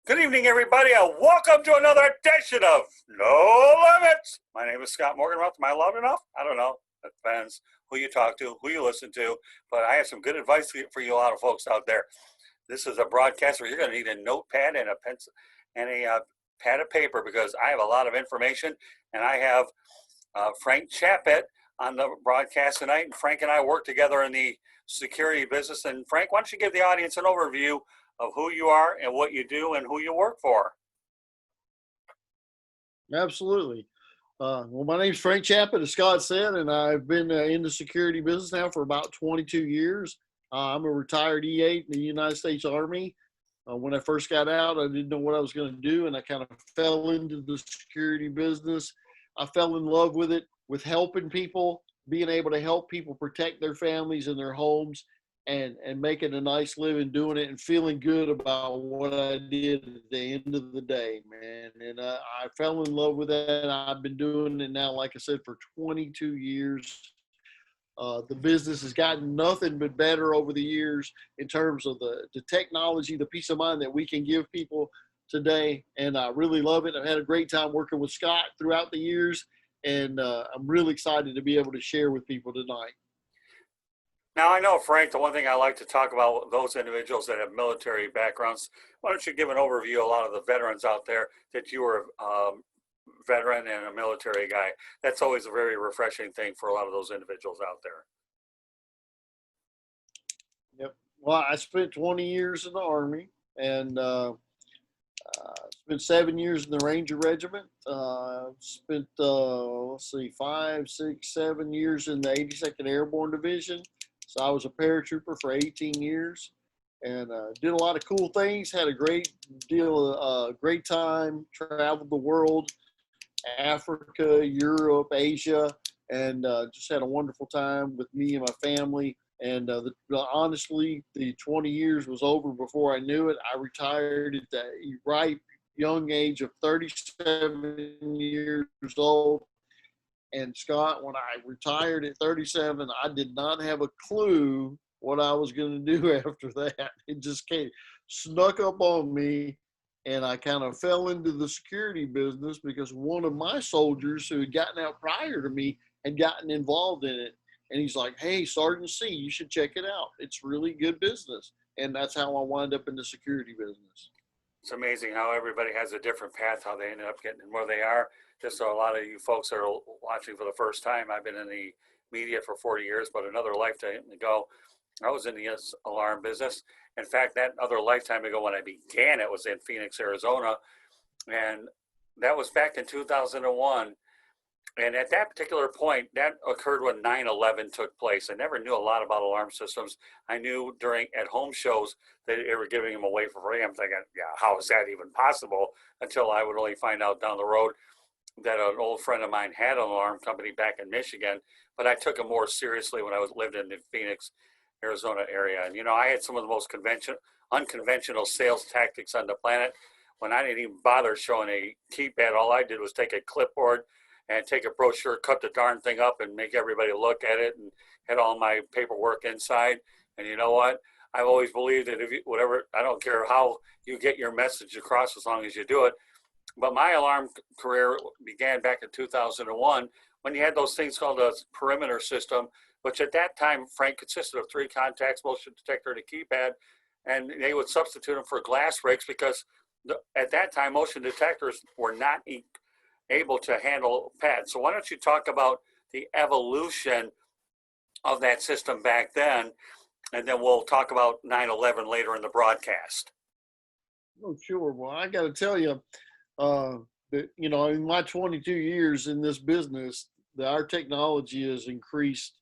Good evening, everybody, and welcome to another edition of No Limits. My name is Scott Morganroth. Am I loud enough? I don't know. It depends who you talk to, who you listen to, but I have some good advice for you, a lot of folks out there. This is a broadcast where you're going to need a notepad and a pencil and a pad of paper because I have a lot of information, and I have Frank Chaput on the broadcast tonight, and Frank and I work together in the security business. And Frank, why don't you give the audience an overview of who you are and what you do and who you work for? Absolutely. Well, my name's Frank Chaput, as Scott said, and I've been in the security business now for about 22 years. I'm a retired E8 in the United States Army. When I first got out, I didn't know what I was going to do, and I kind of fell into the security business. I fell in love with it, with helping people, being able to help people protect their families and their homes, and making a nice living doing it and feeling good about what I did at the end of the day, man. And I fell in love with that. I've been doing it now, like I said, for 22 years. The business has gotten nothing but better over the years in terms of the technology, the peace of mind that we can give people today. And I really love it. I've had a great time working with Scott throughout the years. And I'm really excited to be able to share with people tonight. Now, I know, Frank, the one thing I like to talk about, those individuals that have military backgrounds, why don't you give an overview of a lot of the veterans out there that you were a veteran and a military guy? That's always a very refreshing thing for a lot of those individuals out there. Yep. Well, I spent 20 years in the Army and spent 7 years in the Ranger Regiment. Spent, 5, 6, 7 years in the 82nd Airborne Division. So I was a paratrooper for 18 years and did a lot of cool things, had a great time, traveled the world, Africa, Europe, Asia, and just had a wonderful time with me and my family. And honestly, the 20 years was over before I knew it. I retired at the ripe young age of 37 years old. And Scott, when I retired at 37, I did not have a clue what I was going to do after that. It just snuck up on me, and I kind of fell into the security business because one of my soldiers who had gotten out prior to me had gotten involved in it. And he's like, "Hey, Sergeant C, you should check it out. It's really good business." And that's how I wound up in the security business. It's amazing how everybody has a different path, how they ended up getting where they are. Just so a lot of you folks that are watching for the first time, I've been in the media for 40 years, but another lifetime ago, I was in the alarm business. In fact, that other lifetime ago when I began, it was in Phoenix, Arizona. And that was back in 2001. And at that particular point, that occurred when 9/11 took place. I never knew a lot about alarm systems. I knew at home shows that they were giving them away for free. I'm thinking, yeah, how is that even possible? Until I would only find out down the road that an old friend of mine had an alarm company back in Michigan, but I took it more seriously when I lived in the Phoenix, Arizona area. And, I had some of the most unconventional sales tactics on the planet. When I didn't even bother showing a keypad, all I did was take a clipboard and take a brochure, cut the darn thing up and make everybody look at it, and had all my paperwork inside. And you know what? I've always believed that I don't care how you get your message across as long as you do it. But my alarm career began back in 2001 when you had those things called a perimeter system, which at that time, Frank, consisted of 3 contacts, motion detector, and a keypad. And they would substitute them for glass breaks because at that time, motion detectors were not able to handle pads. So why don't you talk about the evolution of that system back then, and then we'll talk about 9/11 later in the broadcast. Oh, sure. Well, I got to tell you, that, in my 22 years in this business, our technology has increased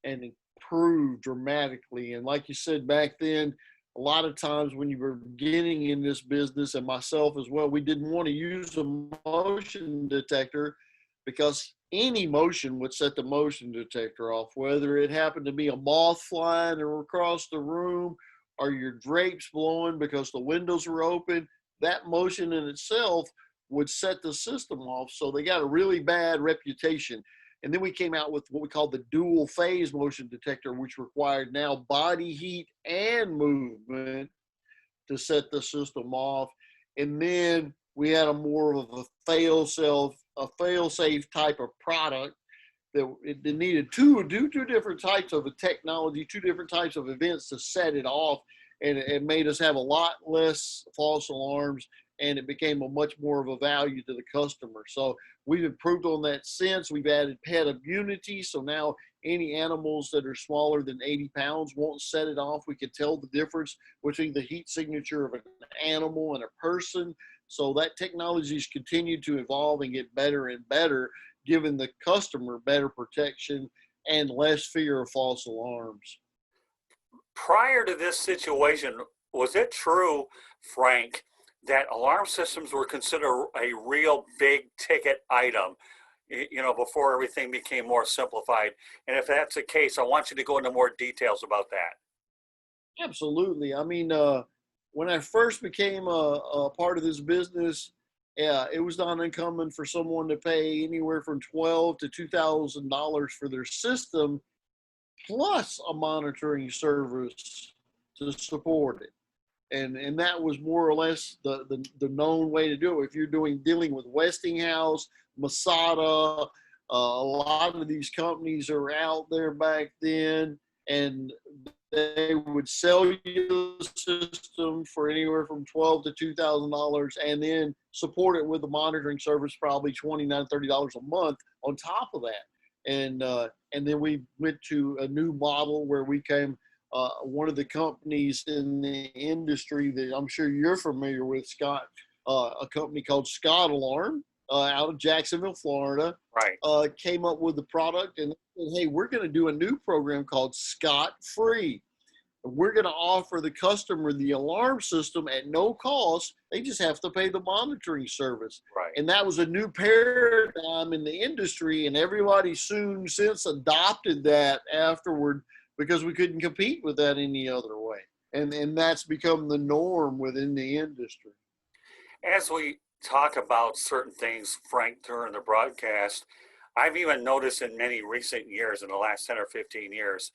and improved dramatically. And like you said, back then, a lot of times when you were beginning in this business, and myself as well, we didn't want to use a motion detector because any motion would set the motion detector off, whether it happened to be a moth flying across the room or your drapes blowing because the windows were open. That motion in itself would set the system off. So they got a really bad reputation. And then we came out with what we call the dual phase motion detector, which required now body heat and movement to set the system off. and then we had a more of a fail-safe type of product that it needed two different types of a technology, two different types of events to set it off, and it made us have a lot less false alarms, and it became a much more of a value to the customer. So we've improved on that since. We've added pet immunity, so now any animals that are smaller than 80 pounds won't set it off. We can tell the difference between the heat signature of an animal and a person. So that technology has continued to evolve and get better and better, giving the customer better protection and less fear of false alarms. Prior to this situation, was it true, Frank, that alarm systems were considered a real big ticket item, before everything became more simplified? And if that's the case, I want you to go into more details about that. Absolutely. I mean, when I first became a part of this business, yeah, it was not uncommon for someone to pay anywhere from $12 to $2,000 for their system, plus a monitoring service to support it. And that was more or less the known way to do it. If you're dealing with Westinghouse, Masada, a lot of these companies are out there back then, and they would sell you the system for anywhere from $12 to $2,000, and then support it with a monitoring service, probably $29, $30 a month on top of that. And then we went to a new model where we came. One of the companies in the industry that I'm sure you're familiar with, Scott, a company called Scott Alarm out of Jacksonville, Florida, Right. came up with the product and said, hey, we're going to do a new program called Scott Free. We're going to offer the customer the alarm system at no cost. They just have to pay the monitoring service. Right. And that was a new paradigm in the industry, and everybody soon since adopted that afterward, because we couldn't compete with that any other way. And that's become the norm within the industry. As we talk about certain things, Frank, during the broadcast, I've even noticed in many recent years, in the last 10 or 15 years,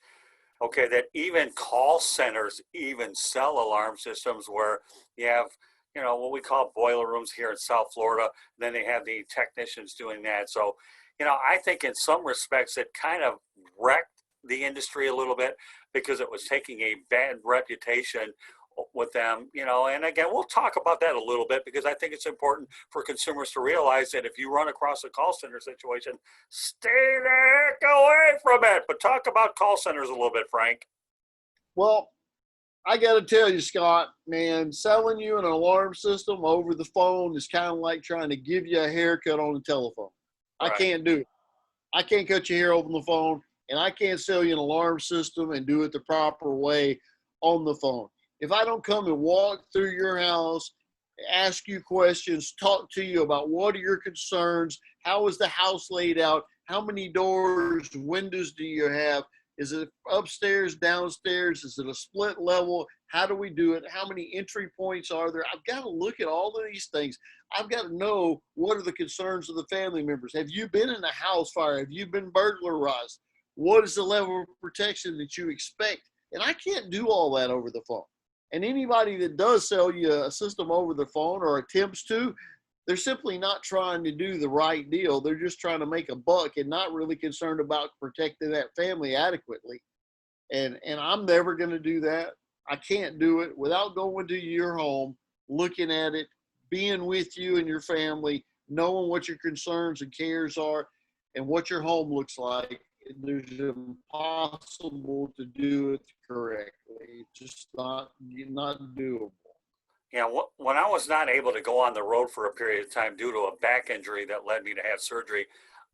okay, that even call centers even sell alarm systems where you have, what we call boiler rooms here in South Florida. Then they have the technicians doing that. So, I think in some respects it kind of wrecked the industry a little bit, because it was taking a bad reputation with them, and again, we'll talk about that a little bit, because I think it's important for consumers to realize that if you run across a call center situation, stay the heck away from it. But talk about call centers a little bit, Frank. Well, I got to tell you, Scott, man, selling you an alarm system over the phone is kind of like trying to give you a haircut on the telephone. Right. I can't do it. I can't cut your hair over the phone, and I can't sell you an alarm system and do it the proper way on the phone. If I don't come and walk through your house, ask you questions, talk to you about what are your concerns, how is the house laid out, how many doors, windows do you have, is it upstairs, downstairs, is it a split level, how do we do it, how many entry points are there? I've got to look at all of these things. I've got to know what are the concerns of the family members. Have you been in a house fire? Have you been burglarized? What is the level of protection that you expect? And I can't do all that over the phone. And anybody that does sell you a system over the phone or attempts to, they're simply not trying to do the right deal. They're just trying to make a buck and not really concerned about protecting that family adequately. And I'm never going to do that. I can't do it without going to your home, looking at it, being with you and your family, knowing what your concerns and cares are and what your home looks like. There's impossible to do it correctly. It's just not doable. When I was not able to go on the road for a period of time due to a back injury that led me to have surgery,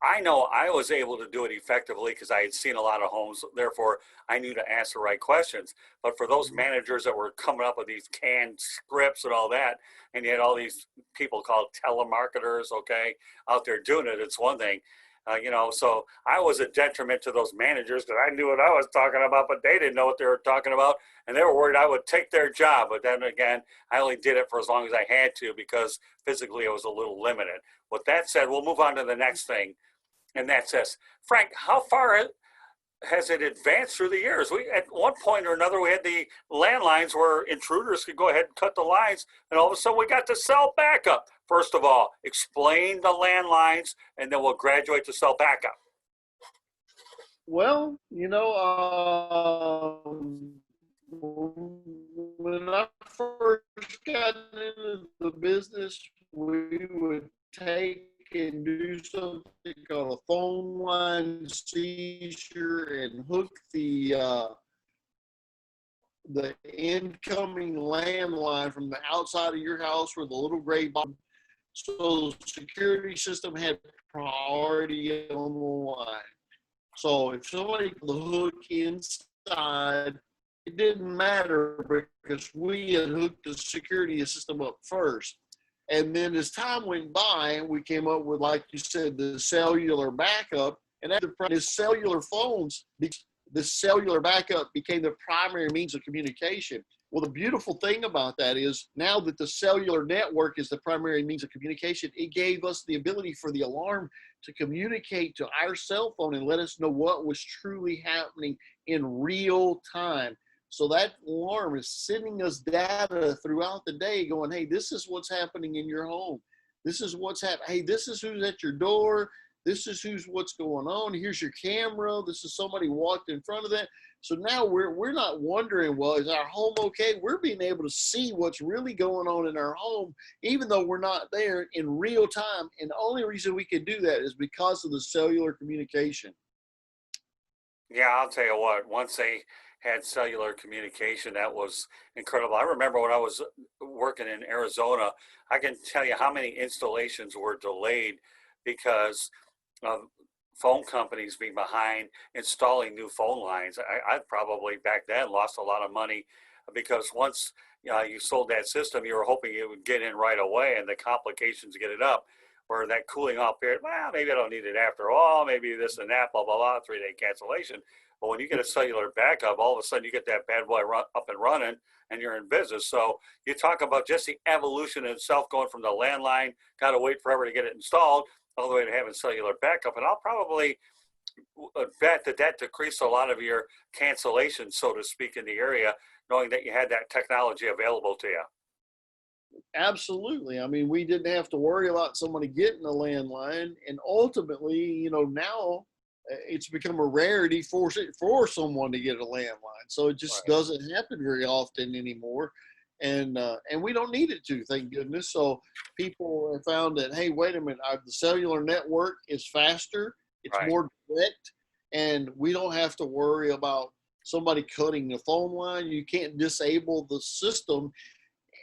I know I was able to do it effectively because I had seen a lot of homes. Therefore, I knew to ask the right questions. But for those managers that were coming up with these canned scripts and all that, and you had all these people called telemarketers, okay, out there doing it, it's one thing. So I was a detriment to those managers because I knew what I was talking about, but they didn't know what they were talking about, and they were worried I would take their job. But then again, I only did it for as long as I had to because physically I was a little limited. With that said, we'll move on to the next thing, and that's this. Frank, how far has it advanced through the years? We at one point or another we had the landlines where intruders could go ahead and cut the lines, and all of a sudden we got the cell backup. First of all, explain the landlines, and then we'll graduate to cell backup. Well, when I first got into the business, we would take and do something called a phone line seizure and hook the incoming landline from the outside of your house where the little gray box. So the security system had priority on the line. So if somebody put the hook inside, it didn't matter because we had hooked the security system up first. And then as time went by, we came up with, like you said, the cellular backup. And after the cellular phones, the cellular backup became the primary means of communication. Well, the beautiful thing about that is now that the cellular network is the primary means of communication, it gave us the ability for the alarm to communicate to our cell phone and let us know what was truly happening in real time. So that alarm is sending us data throughout the day going, hey, this is what's happening in your home. This is what's happening. Hey, this is who's at your door. This is what's going on. Here's your camera. This is somebody walked in front of that. So now we're not wondering, well, is our home okay? We're being able to see what's really going on in our home, even though we're not there in real time. And the only reason we can do that is because of the cellular communication. Yeah, I'll tell you what, once they had cellular communication, that was incredible. I remember when I was working in Arizona, I can tell you how many installations were delayed because of phone companies being behind installing new phone lines. I probably back then lost a lot of money because once you sold that system, you were hoping it would get in right away, and the complications to get it up, or that cooling off period, well, maybe I don't need it after all, maybe this and that, blah, blah, blah, 3-day cancellation. But when you get a cellular backup, all of a sudden you get that bad boy up and running, and you're in business. So you talk about just the evolution itself, going from the landline, got to wait forever to get it installed, all the way to having cellular backup. And I'll probably bet that decreased a lot of your cancellations, so to speak, in the area, knowing that you had that technology available to you. Absolutely. I mean, we didn't have to worry about somebody getting a landline. And ultimately, now it's become a rarity for someone to get a landline. So it just doesn't happen very often anymore. And we don't need it to, thank goodness. So people have found that, hey, wait a minute, the cellular network is faster, it's more direct, and we don't have to worry about somebody cutting the phone line. You can't disable the system.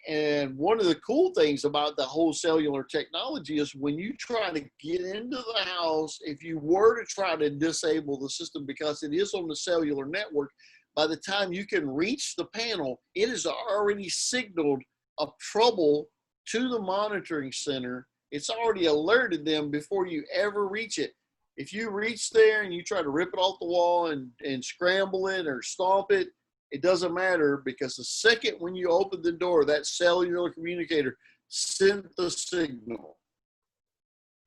And one of the cool things about the whole cellular technology is when you try to get into the house, if you were to try to disable the system because it is on the cellular network, by the time you can reach the panel, it has already signaled a trouble to the monitoring center. It's already alerted them before you ever reach it. If you reach there and you try to rip it off the wall and scramble it or stomp it, it doesn't matter, because the second when you open the door, that cellular communicator sent the signal.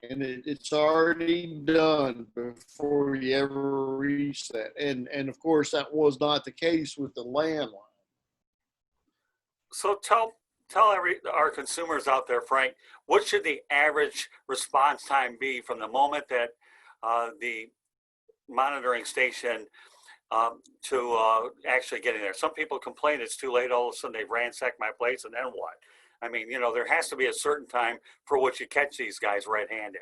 And it's already done before you ever reach that. And of course, that was not the case with the landline. So tell our consumers out there, Frank, what should the average response time be from the moment that the monitoring station to actually getting there? Some people complain it's too late. All of a sudden they've ransacked my place, and then what? I mean, there has to be a certain time for which you catch these guys red-handed.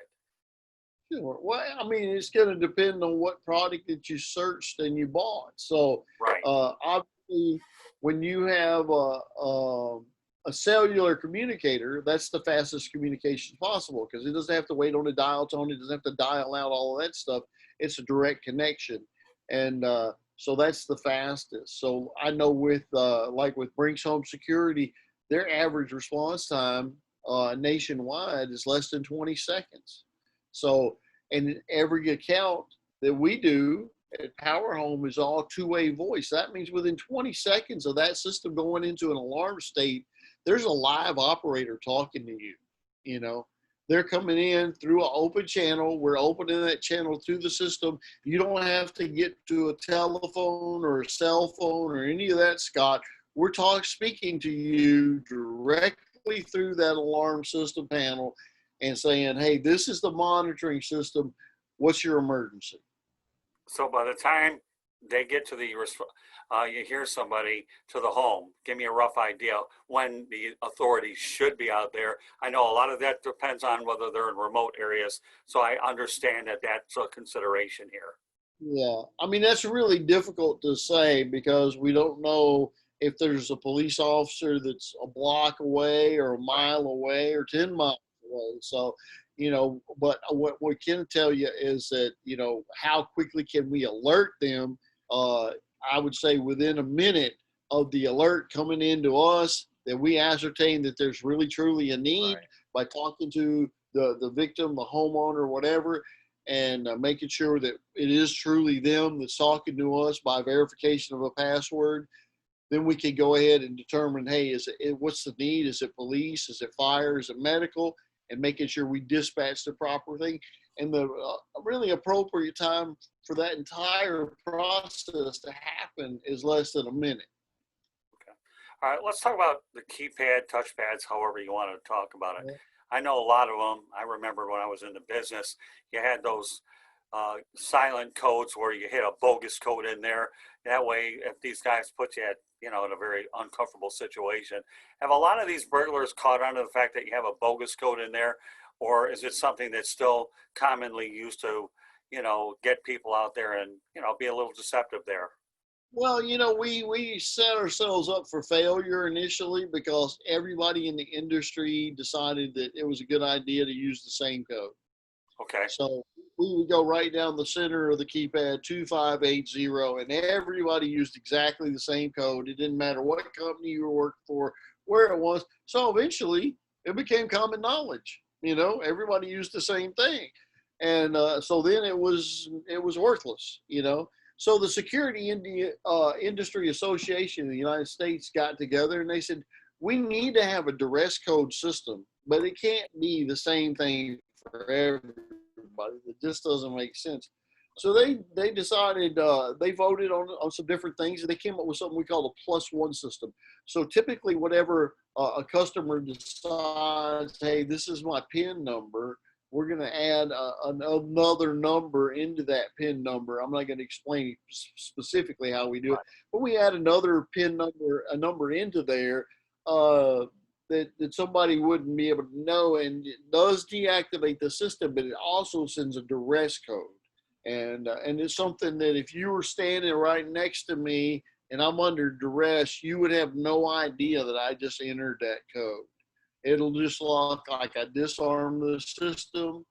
Sure. Well, I mean, it's going to depend on what product that you searched and you bought. So, obviously, when you have a cellular communicator, that's the fastest communication possible, because it doesn't have to wait on a dial tone. It doesn't have to dial out all of that stuff. It's a direct connection. And so that's the fastest. So I know with Brinks Home Security, their average response time nationwide is less than 20 seconds. So, and every account that we do at Power Home is all two-way voice. That means within 20 seconds of that system going into an alarm state, there's a live operator talking to you. they're coming in through an open channel. We're opening that channel to the system. You don't have to get to a telephone or a cell phone or any of that, Scott. We're speaking to you directly through that alarm system panel and saying, hey, this is the monitoring system. What's your emergency? So by the time they get to you hear somebody to the home, give me a rough idea when the authorities should be out there. I know a lot of that depends on whether they're in remote areas, so I understand that that's a consideration here. Yeah, I mean, that's really difficult to say because we don't know if there's a police officer that's a block away or a mile away or 10 miles away. So, but what we can tell you is that, how quickly can we alert them? I would say within a minute of the alert coming into us, that we ascertain that there's really truly a need by talking to the victim, the homeowner, whatever, and making sure that it is truly them that's talking to us by verification of a password. Then we can go ahead and determine, hey, what's the need? Is it police? Is it fire? Is it medical? And making sure we dispatch the proper thing. And the really appropriate time for that entire process to happen is less than a minute. Okay. All right, let's talk about the keypad touchpads, however you want to talk about it. Yeah. I know a lot of them. I remember when I was in the business, you had those silent codes where you hit a bogus code in there. That way, if these guys put you at, in a very uncomfortable situation, have a lot of these burglars caught on to the fact that you have a bogus code in there, or is it something that's still commonly used to, get people out there and, be a little deceptive there? Well, we set ourselves up for failure initially because everybody in the industry decided that it was a good idea to use the same code. Okay. So we would go right down the center of the keypad, 2580, and everybody used exactly the same code. It didn't matter what company you were working for, where it was. So eventually it became common knowledge. Everybody used the same thing. And so then it was worthless, So the Security Industry Association in the United States got together and they said, we need to have a duress code system, but it can't be the same thing for everybody. It just doesn't make sense. So they decided, they voted on some different things, and they came up with something we call a +1 system. So typically whenever a customer decides, hey, this is my PIN number, we're going to add another number into that PIN number. I'm not going to explain specifically how we do it, but we add another PIN number, a number into there that somebody wouldn't be able to know, and it does deactivate the system, but it also sends a duress code. And it's something that if you were standing right next to me and I'm under duress, you would have no idea that I just entered that code. It'll just look like I disarmed the system,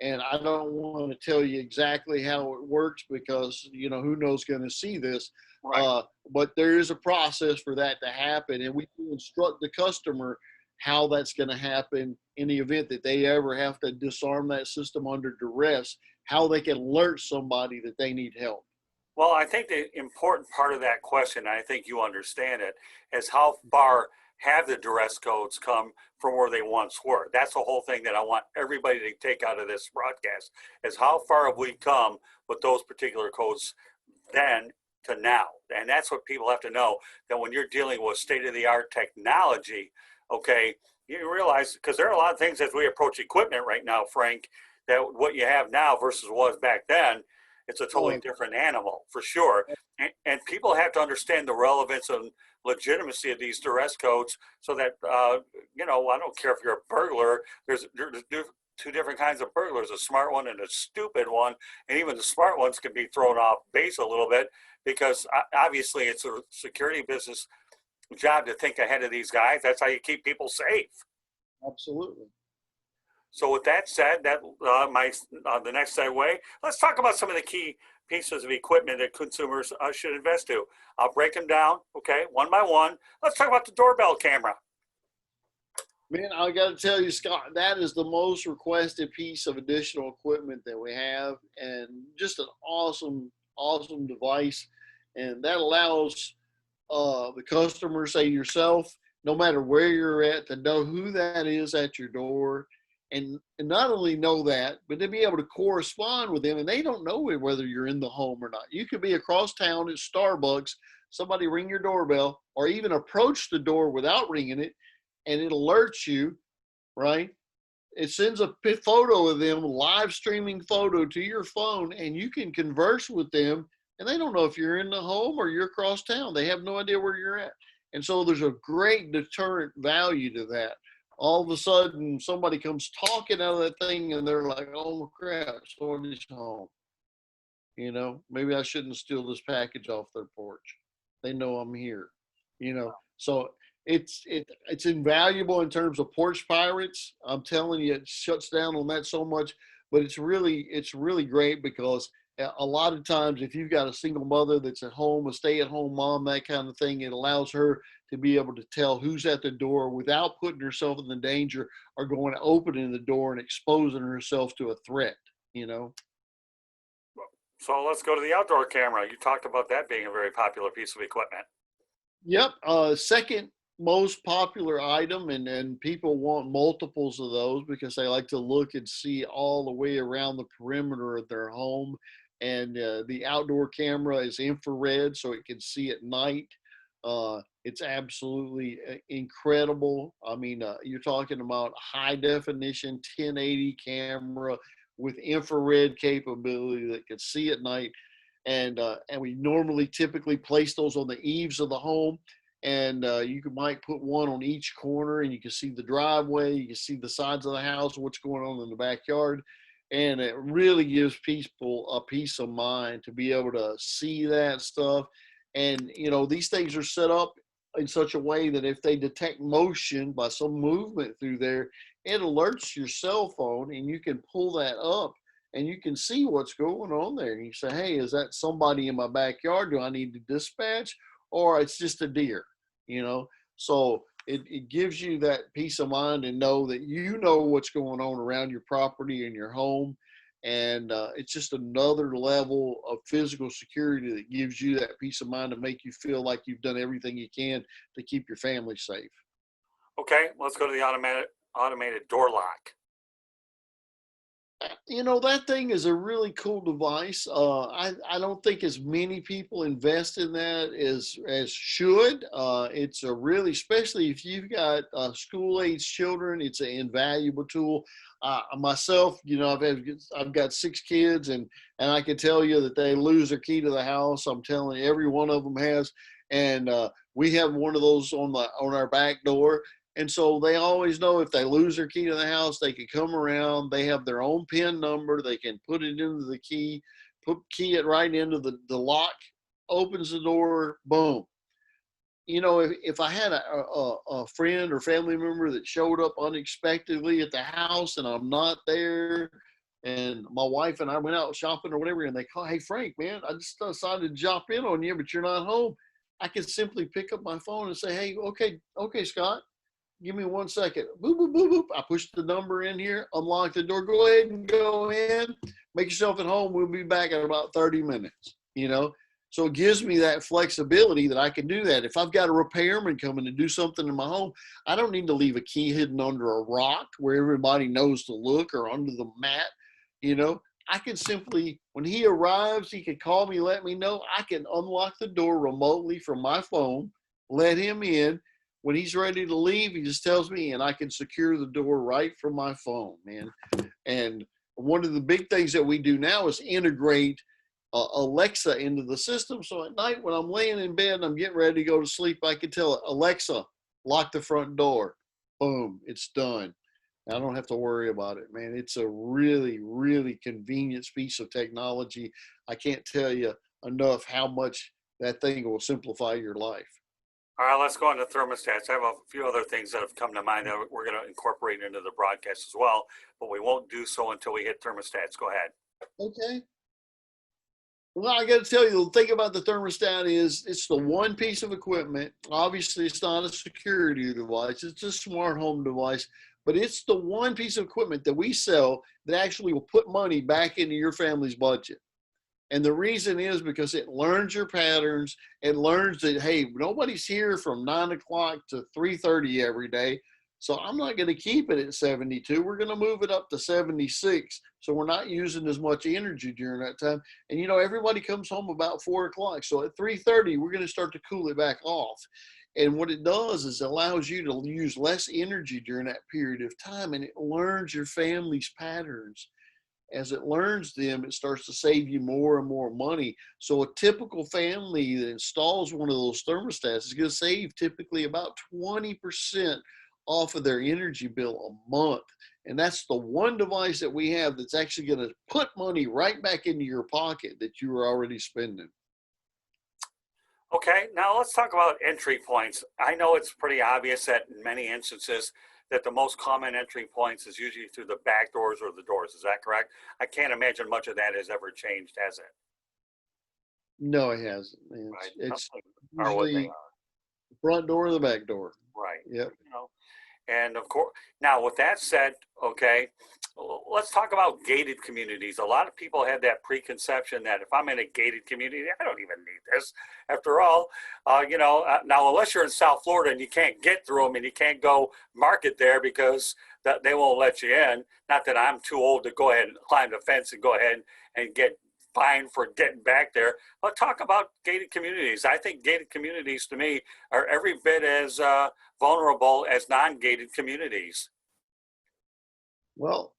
and I don't want to tell you exactly how it works because, who knows going to see this. Right. But there is a process for that to happen, and we instruct the customer how that's going to happen in the event that they ever have to disarm that system under duress, how they can alert somebody that they need help. Well, I think the important part of that question, and I think you understand it, is how far have the duress codes come from where they once were? That's the whole thing that I want everybody to take out of this broadcast, is how far have we come with those particular codes then to now? And that's what people have to know, that when you're dealing with state-of-the-art technology, okay, you realize, because there are a lot of things as we approach equipment right now, Frank, that what you have now versus was back then, it's a totally different animal for sure. And people have to understand the relevance and legitimacy of these duress codes so that, I don't care if you're a burglar, there's two different kinds of burglars, a smart one and a stupid one. And even the smart ones can be thrown off base a little bit because obviously it's a security business job to think ahead of these guys. That's how you keep people safe. Absolutely. So with that said, the next segue, let's talk about some of the key pieces of equipment that consumers should invest to. I'll break them down, okay, one by one. Let's talk about the doorbell camera. Man, I got to tell you, Scott, that is the most requested piece of additional equipment that we have, and just an awesome, awesome device. And that allows the customer, say yourself, no matter where you're at, to know who that is at your door. and not only know that, but to be able to correspond with them, and they don't know whether you're in the home or not. You could be across town at Starbucks, somebody ring your doorbell, or even approach the door without ringing it, and it alerts you, right? It sends a photo of them, live streaming photo to your phone, and you can converse with them, and they don't know if you're in the home or you're across town. They have no idea where you're at. And so there's a great deterrent value to that. All of a sudden, somebody comes talking out of that thing, and they're like, oh crap, somebody's home. You know, maybe I shouldn't steal this package off their porch. They know I'm here, you know. So it's invaluable in terms of porch pirates. I'm telling you, it shuts down on that so much, but it's really great because a lot of times if you've got a single mother that's at home, a stay-at-home mom, that kind of thing, it allows her to be able to tell who's at the door without putting herself in the danger or going to opening the door and exposing herself to a threat, you know. So let's go to the outdoor camera. You talked about that being a very popular piece of equipment. Yep. Second most popular item, and people want multiples of those because they like to look and see all the way around the perimeter of their home. And the outdoor camera is infrared, so it can see at night. It's absolutely incredible. I mean, you're talking about high definition 1080 camera with infrared capability that can see at night. And we normally typically place those on the eaves of the home, and might put one on each corner, and you can see the driveway, you can see the sides of the house, what's going on in the backyard, and it really gives people a peace of mind to be able to see that stuff. And you know, these things are set up in such a way that if they detect motion by some movement through there, it alerts your cell phone, and you can pull that up and you can see what's going on there. And you say, hey, is that somebody in my backyard? Do I need to dispatch? Or it's just a deer, you know? So it gives you that peace of mind and know that you know what's going on around your property and your home. And it's just another level of physical security that gives you that peace of mind to make you feel like you've done everything you can to keep your family safe. Okay, let's go to the automated door lock. You know, that thing is a really cool device. I don't think as many people invest in that as should. It's a really, especially if you've got school age children, it's an invaluable tool. Myself, you know, I've got 6 kids, and I can tell you that they lose their key to the house. I'm telling you, every one of them has, and we have one of those on our back door. And so they always know if they lose their key to the house, they can come around. They have their own PIN number. They can put it into the key, key it right into the lock, opens the door, boom. You know, if I had a friend or family member that showed up unexpectedly at the house and I'm not there, and my wife and I went out shopping or whatever, and they call, hey, Frank, man, I just decided to drop in on you, but you're not home. I can simply pick up my phone and say, hey, okay, Scott. Give me 1 second. Boop, boop, boop, boop. I push the number in here, unlock the door. Go ahead and go in. Make yourself at home. We'll be back in about 30 minutes, you know? So it gives me that flexibility that I can do that. If I've got a repairman coming to do something in my home, I don't need to leave a key hidden under a rock where everybody knows to look or under the mat, you know? I can simply, when he arrives, he can call me, let me know. I can unlock the door remotely from my phone, let him in. When he's ready to leave, he just tells me, and I can secure the door right from my phone, man. And one of the big things that we do now is integrate Alexa into the system. So at night when I'm laying in bed and I'm getting ready to go to sleep, I can tell Alexa, lock the front door. Boom, it's done. I don't have to worry about it, man. It's a really, really convenient piece of technology. I can't tell you enough how much that thing will simplify your life. All right, let's go on to thermostats. I have a few other things that have come to mind that we're going to incorporate into the broadcast as well, but we won't do so until we hit thermostats. Go ahead. Okay. Well, I got to tell you, the thing about the thermostat is it's the one piece of equipment. Obviously, it's not a security device. It's a smart home device, but it's the one piece of equipment that we sell that actually will put money back into your family's budget. And the reason is because it learns your patterns. It learns that, hey, nobody's here from 9 o'clock to 3:30 every day. So I'm not going to keep it at 72. We're going to move it up to 76. So we're not using as much energy during that time. And everybody comes home about 4 o'clock. So at 3:30, we're going to start to cool it back off. And what it does is it allows you to use less energy during that period of time, and it learns your family's patterns. As it learns them, it starts to save you more and more money. So a typical family that installs one of those thermostats is going to save typically about 20% off of their energy bill a month. And that's the one device that we have that's actually going to put money right back into your pocket that you were already spending. Okay, now let's talk about entry points. I know it's pretty obvious that in many instances that the most common entry points is usually through the back doors or the doors. Is that correct? I can't imagine much of that has ever changed, has it? No, it hasn't. Right. It's Are what they usually are. the front door or the back door. Right. Yep. And of course, now with that said, okay, let's talk about gated communities. A lot of people have that preconception that if I'm in a gated community, I don't even need this. After all, now unless you're in South Florida and you can't get through them and you can't go market there because they won't let you in. Not that I'm too old to go ahead and climb the fence and go ahead and get fined for getting back there. But talk about gated communities. I think gated communities to me are every bit as vulnerable as non-gated communities. Well,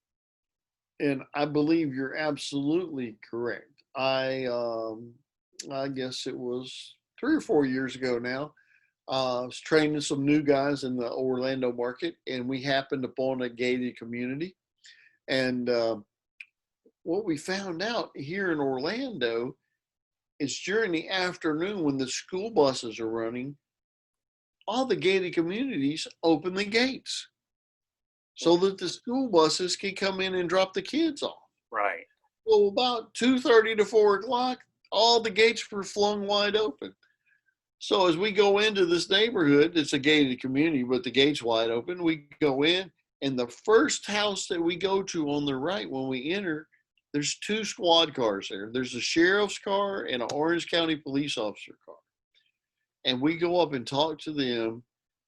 and I believe you're absolutely correct. I guess it was 3 or 4 years ago now. I was training some new guys in the Orlando market, and we happened upon a gated community. And what we found out here in Orlando is during the afternoon when the school buses are running, all the gated communities open the gates so that the school buses can come in and drop the kids off. Right. Well, about 2:30 to 4 o'clock, all the gates were flung wide open. So as we go into this neighborhood, it's a gated community, but the gate's wide open. We go in, and the first house that we go to on the right when we enter, there's 2 squad cars there. There's a sheriff's car and an Orange County police officer car. And we go up and talk to them.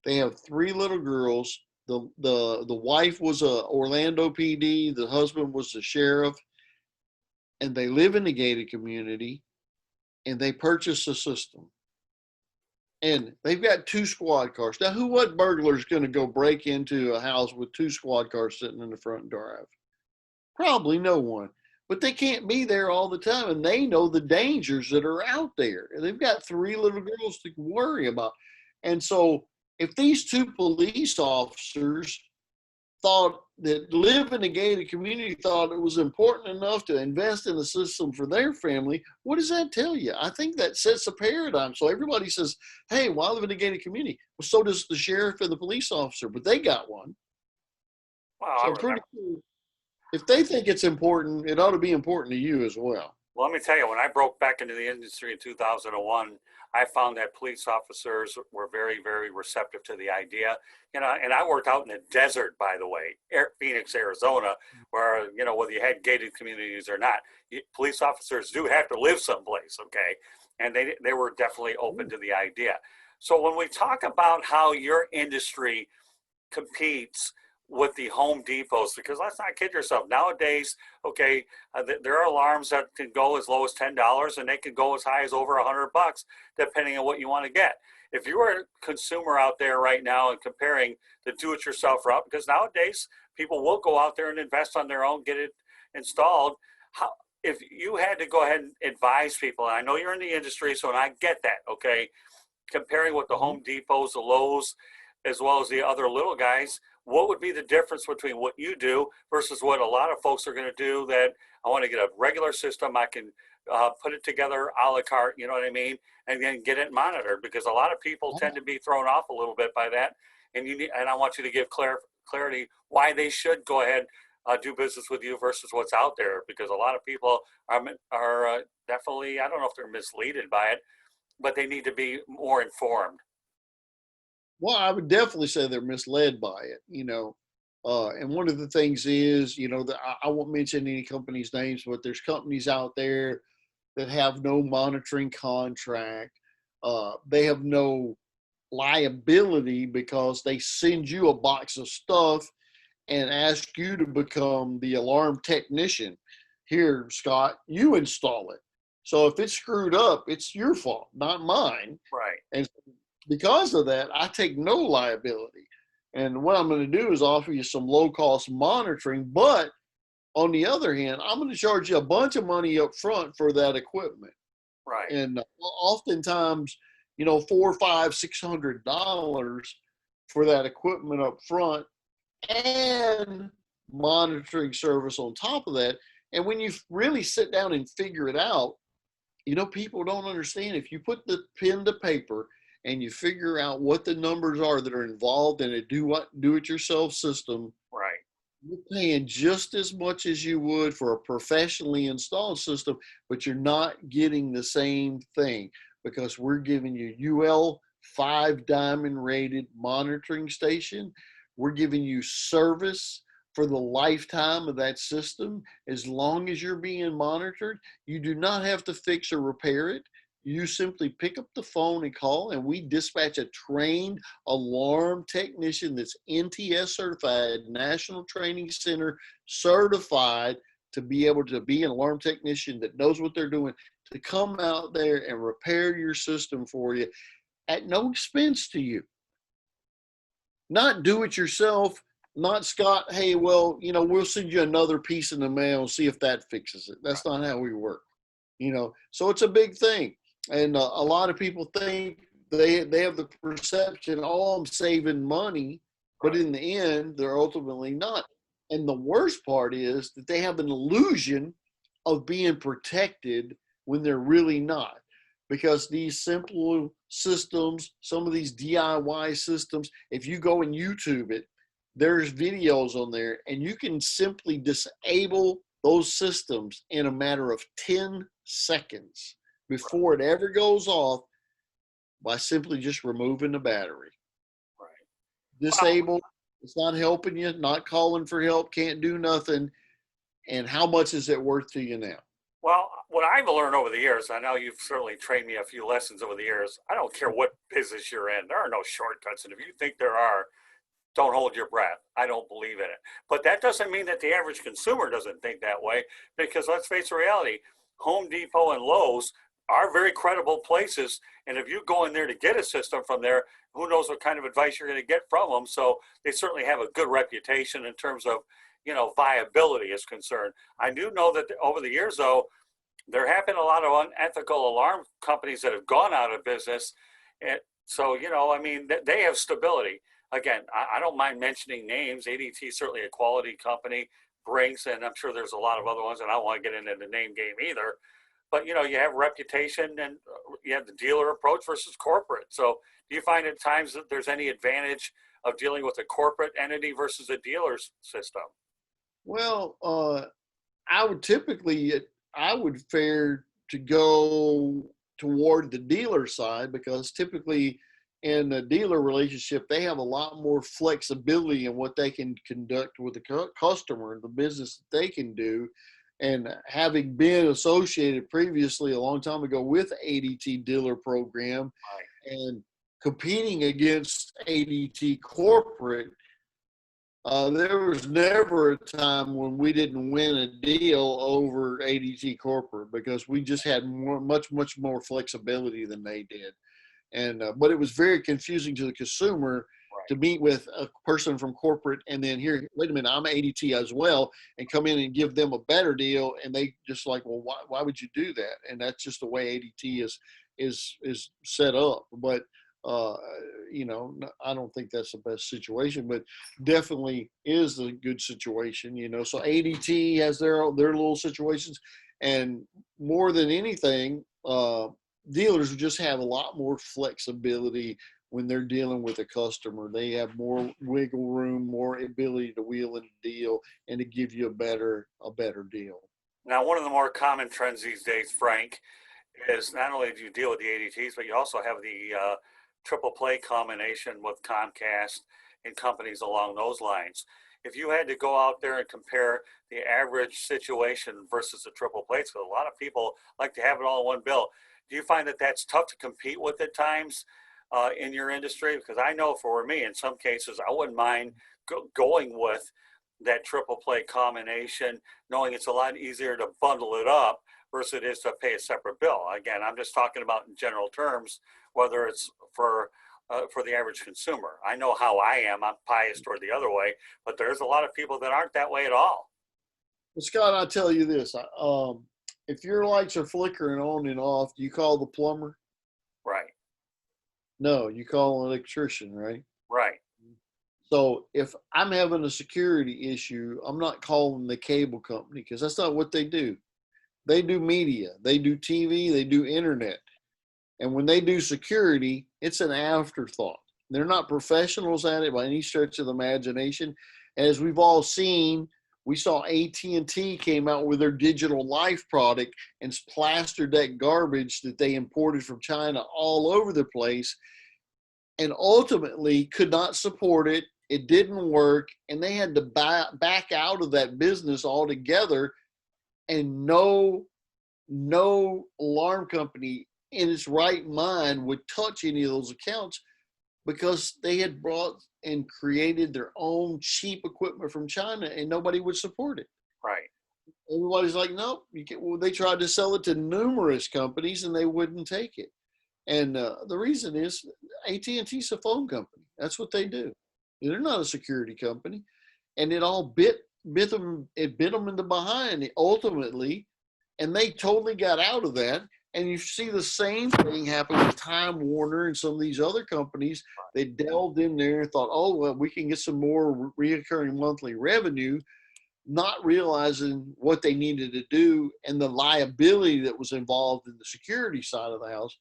They have 3 little girls. The wife was a Orlando PD. The husband was the sheriff. And they live in the gated community, and they purchased a system. And they've got 2 squad cars. Now, what burglar is going to go break into a house with 2 squad cars sitting in the front drive? Probably no one. But they can't be there all the time, and they know the dangers that are out there. And they've got 3 little girls to worry about. And so if these 2 police officers thought that live in a gated community thought it was important enough to invest in a system for their family, what does that tell you? I think that sets a paradigm. So everybody says, hey, well, I live in a gated community. Well, so does the sheriff and the police officer, but they got one. Wow, So pretty cool. If they think it's important, it ought to be important to you as well. Well, let me tell you, when I broke back into the industry in 2001, I found that police officers were very, very receptive to the idea. And I worked out in the desert, by the way, Phoenix, Arizona, where, whether you had gated communities or not, police officers do have to live someplace, okay? And they were definitely open to the idea. So when we talk about how your industry competes with the Home Depots, because let's not kid yourself. Nowadays, okay, there are alarms that can go as low as $10, and they can go as high as over $100, depending on what you want to get. If you are a consumer out there right now and comparing the do-it-yourself route, because nowadays people will go out there and invest on their own, get it installed. If you had to go ahead and advise people, and I know you're in the industry, so and I get that, okay, comparing with the Home Depots, the Lowe's, as well as the other little guys, what would be the difference between what you do versus what a lot of folks are going to do that I want to get a regular system, I can put it together a la carte, you know what I mean, and then get it monitored, because a lot of people tend to be thrown off a little bit by that, and I want you to give clarity why they should go ahead do business with you versus what's out there, because a lot of people are definitely, I don't know if they're misleaded by it, but they need to be more informed. Well, I would definitely say they're misled by it, and one of the things is, that I won't mention any companies' names, but there's companies out there that have no monitoring contract. They have no liability because they send you a box of stuff and ask you to become the alarm technician. Here, Scott, you install it. So if it's screwed up, it's your fault, not mine. Right. And because of that, I take no liability. And what I'm going to do is offer you some low cost monitoring. But on the other hand, I'm going to charge you a bunch of money up front for that equipment. Right. And oftentimes, $400, $500, $600 for that equipment up front and monitoring service on top of that. And when you really sit down and figure it out, people don't understand. If you put the pen to paper and you figure out what the numbers are that are involved in a do-it-yourself system, right, you're paying just as much as you would for a professionally installed system, but you're not getting the same thing because we're giving you UL 5 diamond rated monitoring station. We're giving you service for the lifetime of that system. As long as you're being monitored, you do not have to fix or repair it. You simply pick up the phone and call, and we dispatch a trained alarm technician that's NTS certified, National Training Center certified, to be able to be an alarm technician that knows what they're doing, to come out there and repair your system for you at no expense to you. Not do it yourself, not Scott, hey, well, we'll send you another piece in the mail and see if that fixes it. That's not how we work, so it's a big thing. And a lot of people think they have the perception, oh, I'm saving money, but in the end, they're ultimately not. And the worst part is that they have an illusion of being protected when they're really not. Because these simple systems, some of these DIY systems, if you go and YouTube it, there's videos on there, and you can simply disable those systems in a matter of 10 seconds before it ever goes off by simply just removing the battery. Right. Disabled, it's not helping you, not calling for help, can't do nothing. And how much is it worth to you now? Well, what I've learned over the years, I know you've certainly trained me a few lessons over the years. I don't care what business you're in. There are no shortcuts. And if you think there are, don't hold your breath. I don't believe in it. But that doesn't mean that the average consumer doesn't think that way, because let's face the reality, Home Depot and Lowe's are very credible places. And if you go in there to get a system from there, who knows what kind of advice you're going to get from them. So they certainly have a good reputation in terms of, viability is concerned. I do know that over the years, though, there have been a lot of unethical alarm companies that have gone out of business. And so, they have stability. Again, I don't mind mentioning names. ADT is certainly a quality company. Brinks, and I'm sure there's a lot of other ones, and I don't want to get into the name game either. But, you have reputation, and you have the dealer approach versus corporate. So do you find at times that there's any advantage of dealing with a corporate entity versus a dealer's system? Well, I would fare to go toward the dealer side, because typically in a dealer relationship, they have a lot more flexibility in what they can conduct with the customer, the business that they can do. And having been associated previously a long time ago with ADT dealer program and competing against ADT corporate, there was never a time when we didn't win a deal over ADT corporate, because we just had much more flexibility than they did. And but it was very confusing to the consumer to meet with a person from corporate and then here, wait a minute, I'm ADT as well, and come in and give them a better deal, and they just like, well, why would you do that? And that's just the way ADT is set up. But I don't think that's the best situation, but definitely is a good situation. So ADT has their little situations, and more than anything, dealers just have a lot more flexibility when they're dealing with a customer. They have more wiggle room, more ability to wheel and deal, and to give you a better deal. Now, one of the more common trends these days, Frank, is not only do you deal with the ADTs, but you also have the triple play combination with Comcast and companies along those lines. If you had to go out there and compare the average situation versus the triple plates, because a lot of people like to have it all in one bill, do you find that that's tough to compete with at times? in your industry? Because I know for me, in some cases, I wouldn't mind going with that triple play combination, knowing it's a lot easier to bundle it up versus it is to pay a separate bill. Again, I'm just talking about in general terms, whether it's for the average consumer. I know how I am. I'm biased toward the other way, but there's a lot of people that aren't that way at all. Well, Scott, I'll tell you this. If your lights are flickering on and off, do you call the plumber? Right. No, you call an electrician, right? Right. So if I'm having a security issue, I'm not calling the cable company because that's not what they do. They do media, they do TV, they do internet. And when they do security, it's an afterthought. They're not professionals at it by any stretch of the imagination. As we've all seen, we saw AT&T came out with their Digital Life product and plastered that garbage that they imported from China all over the place and ultimately could not support it. It didn't work, and they had to back out of that business altogether. And no alarm company in its right mind would touch any of those accounts because they had brought and created their own cheap equipment from China, and nobody would support it. Right. Everybody's like, no, you can't. Well, they tried to sell it to numerous companies, and they wouldn't take it. And the reason is AT&T's a phone company. That's what they do. They're not a security company, and it all bit them in the behind ultimately, and they totally got out of that. And you see the same thing happen with Time Warner and some of these other companies. They delved in there and thought, oh, well, we can get some more reoccurring monthly revenue, not realizing what they needed to do and the liability that was involved in the security side of the house.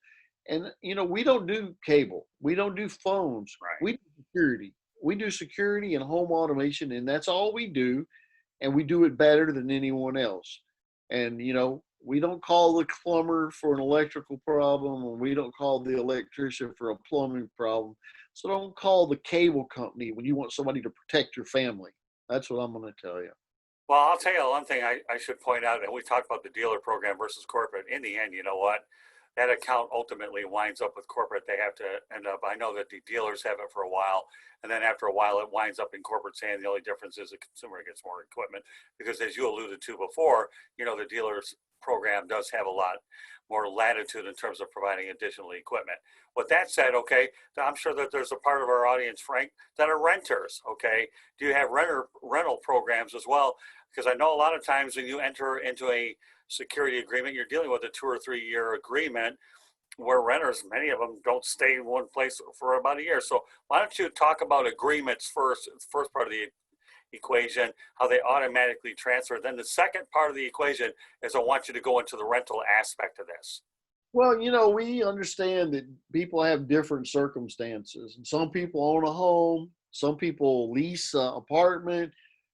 And, we don't do cable. We don't do phones. Right. We do security. We do security and home automation, and that's all we do. And we do it better than anyone else. And, we don't call the plumber for an electrical problem, and we don't call the electrician for a plumbing problem. So don't call the cable company when you want somebody to protect your family. That's what I'm going to tell you. Well, I'll tell you one thing I should point out, and we talked about the dealer program versus corporate. In the end, you know what? That account ultimately winds up with corporate. They have to end up, I know that the dealers have it for a while, and then after a while it winds up in corporate saying the only difference is the consumer gets more equipment, because as you alluded to before, the dealers program does have a lot more latitude in terms of providing additional equipment. With that said, okay, I'm sure that there's a part of our audience, Frank, that are renters, okay? Do you have rental programs as well? Because I know a lot of times when you enter into a security agreement, you're dealing with a 2 or 3 year agreement where renters, many of them don't stay in one place for about a year. So why don't you talk about agreements first part of the equation, how they automatically transfer. Then the second part of the equation is I want you to go into the rental aspect of this. Well, we understand that people have different circumstances. And some people own a home, some people lease an apartment,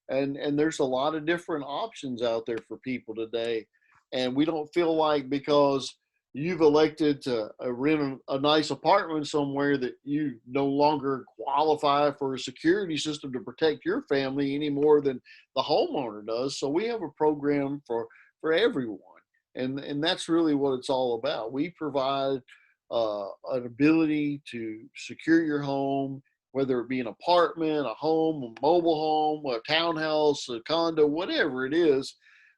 and there's a lot of different options out there for people today. And we don't feel like because you've elected to rent a nice apartment somewhere that you no longer qualify for a security system to protect your family any more than the homeowner does. So we have a program for everyone. And that's really what it's all about. We provide an ability to secure your home, whether it be an apartment, a home, a mobile home, a townhouse, a condo, whatever it is,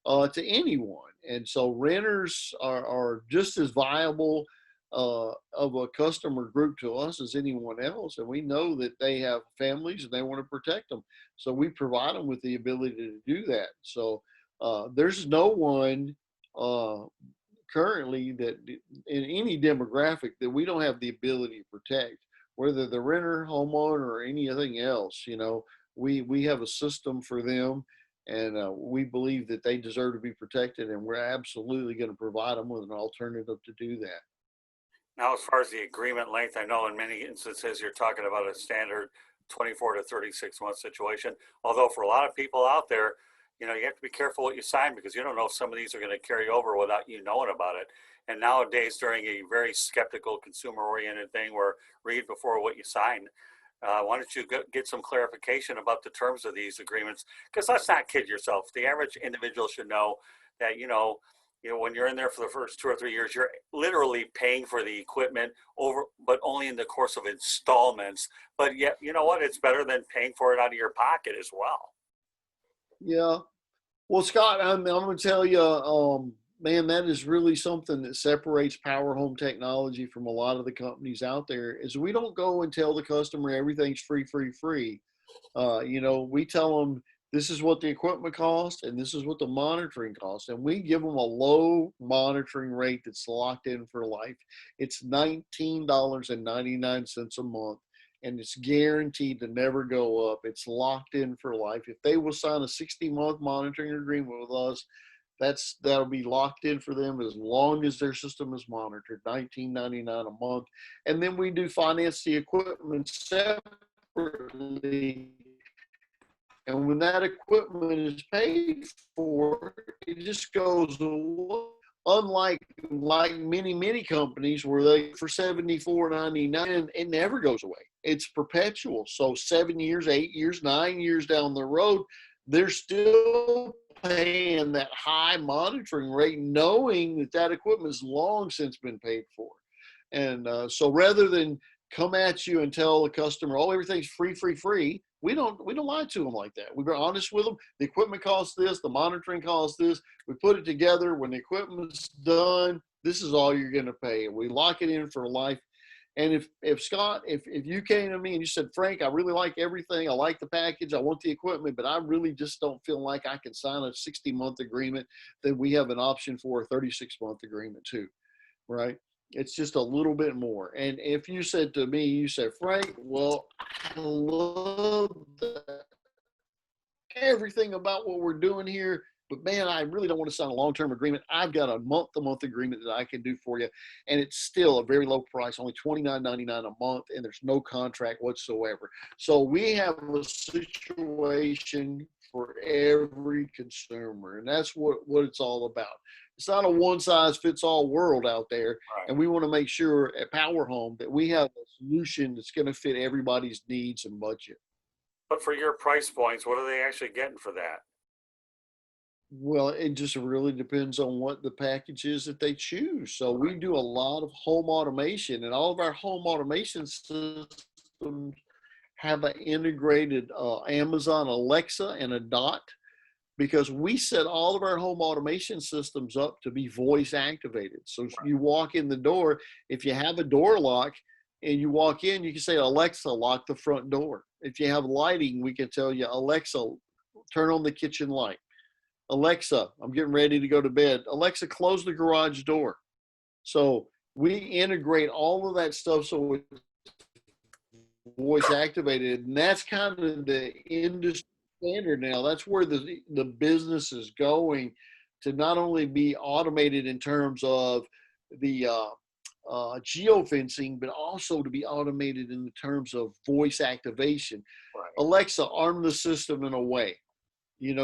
to anyone. And so renters are just as viable of a customer group to us as anyone else. And we know that they have families and they want to protect them. So we provide them with the ability to do that. So there's no one currently that in any demographic that we don't have the ability to protect, whether the renter, homeowner, or anything else. We have a system for them. And we believe that they deserve to be protected, and we're absolutely going to provide them with an alternative to do that. Now, as far as the agreement length, I know in many instances you're talking about a standard 24 to 36 month situation. Although for a lot of people out there, you have to be careful what you sign, because you don't know if some of these are going to carry over without you knowing about it. And nowadays, during a very skeptical, consumer-oriented thing where read before what you sign, why don't you get some clarification about the terms of these agreements? Because let's not kid yourself. The average individual should know that, when you're in there for the first 2 or 3 years, you're literally paying for the equipment over, but only in the course of installments. But yet, you know what? It's better than paying for it out of your pocket as well. Yeah. Well, Scott, I'm going to tell you, man, that is really something that separates Power Home Technology from a lot of the companies out there. Is we don't go and tell the customer everything's free, free, free. We tell them this is what the equipment costs and this is what the monitoring costs, and we give them a low monitoring rate that's locked in for life. It's $19.99 a month, and it's guaranteed to never go up. It's locked in for life. If they will sign a 60-month monitoring agreement with us, that'll be locked in for them as long as their system is monitored. $19.99 a month, and then we do finance the equipment separately. And when that equipment is paid for, it just goes away. Unlike many companies where they for $74.99, it never goes away. It's perpetual. So 7 years, 8 years, 9 years down the road, they're still paying that high monitoring rate, knowing that that equipment has long since been paid for. And so rather than come at you and tell the customer, oh, everything's free, free, free, we don't lie to them like that. We're honest with them. The equipment costs this, the monitoring costs this. We put it together. When the equipment's done, this is all you're going to pay. We lock it in for life. And if Scott, if you came to me and you said, Frank, I really like everything. I like the package. I want the equipment, but I really just don't feel like I can sign a 60-month agreement, then we have an option for a 36-month agreement too, right? It's just a little bit more. And if you said to me, you said, Frank, well, I love everything about what we're doing here, but man, I really don't want to sign a long-term agreement. I've got a month-to-month agreement that I can do for you, and it's still a very low price, only $29.99 a month, and there's no contract whatsoever. So we have a situation for every consumer, and that's what it's all about. It's not a one-size-fits-all world out there, Right. and we want to make sure at Power Home that we have a solution that's going to fit everybody's needs and budget. But for your price points, what are they actually getting for that? Well, it just really depends on what the package is that they choose. So we do a lot of home automation, and all of our home automation systems have an integrated Amazon Alexa and a Dot, because we set all of our home automation systems up to be voice activated. So you walk in the door, if you have a door lock and you walk in, you can say, Alexa, lock the front door. If you have lighting, we can tell you, Alexa, turn on the kitchen light. Alexa, I'm getting ready to go to bed. Alexa, close the garage door. So we integrate all of that stuff so it's voice activated, and that's kind of the industry standard now. That's where the business is going, to not only be automated in terms of the geofencing, but also to be automated in terms of voice activation. Right. Alexa, arm the system in a way.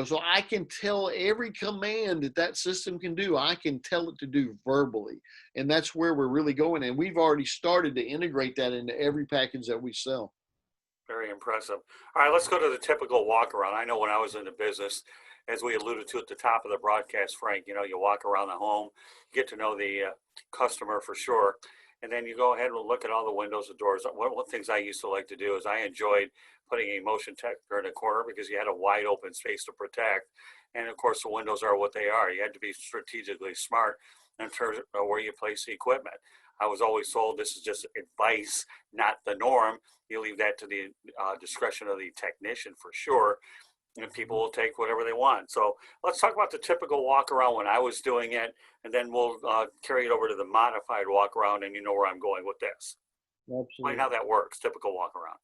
So I can tell every command that system can do, I can tell it to do verbally. And that's where we're really going. And we've already started to integrate that into every package that we sell. Very impressive. All right, let's go to the typical walk around. I know when I was in the business, as we alluded to at the top of the broadcast, Frank, you walk around the home, get to know the customer for sure. And then you go ahead and look at all the windows and doors. One of the things I used to like to do is I enjoyed putting a motion detector in a corner because you had a wide open space to protect. And of course, the windows are what they are. You had to be strategically smart in terms of where you place the equipment. I was always told this is just advice, not the norm. You leave that to the discretion of the technician for sure. And people will take whatever they want. So let's talk about the typical walk around when I was doing it, and then we'll carry it over to the modified walk around, and you know where I'm going with this. Absolutely. Explain how that works, typical walk around.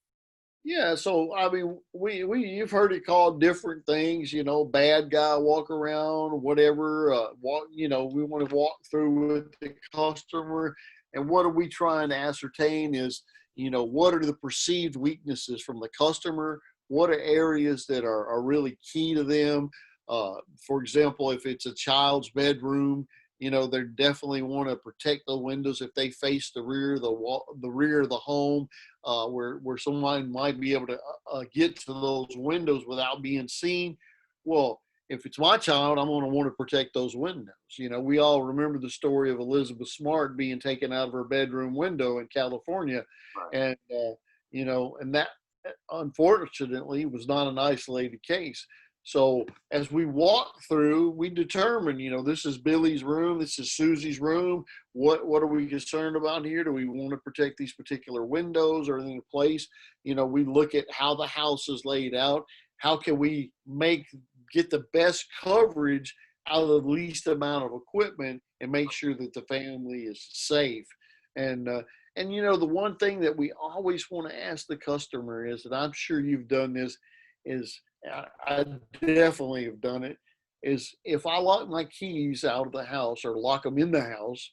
Yeah, so I mean, you've heard it called different things, bad guy walk around, whatever. We want to walk through with the customer, and what are we trying to ascertain is, what are the perceived weaknesses from the customer? What are areas that are really key to them? For example, if it's a child's bedroom, they definitely want to protect the windows if they face the rear of the home, where someone might be able to get to those windows without being seen. Well, if it's my child, I'm going to want to protect those windows. You know, we all remember the story of Elizabeth Smart being taken out of her bedroom window in California. Right. And, you know, and that unfortunately was not an isolated case. So as we walk through, we determine, you know, this is Billy's room, this is Susie's room. What are we concerned about here? Do we want to protect these particular windows or in place? You know, we look at how the house is laid out. How can we get the best coverage out of the least amount of equipment and make sure that the family is safe? And you know, the one thing that we always want to ask the customer is, and I'm sure you've done this, is I definitely have done it, is if I lock my keys out of the house or lock them in the house,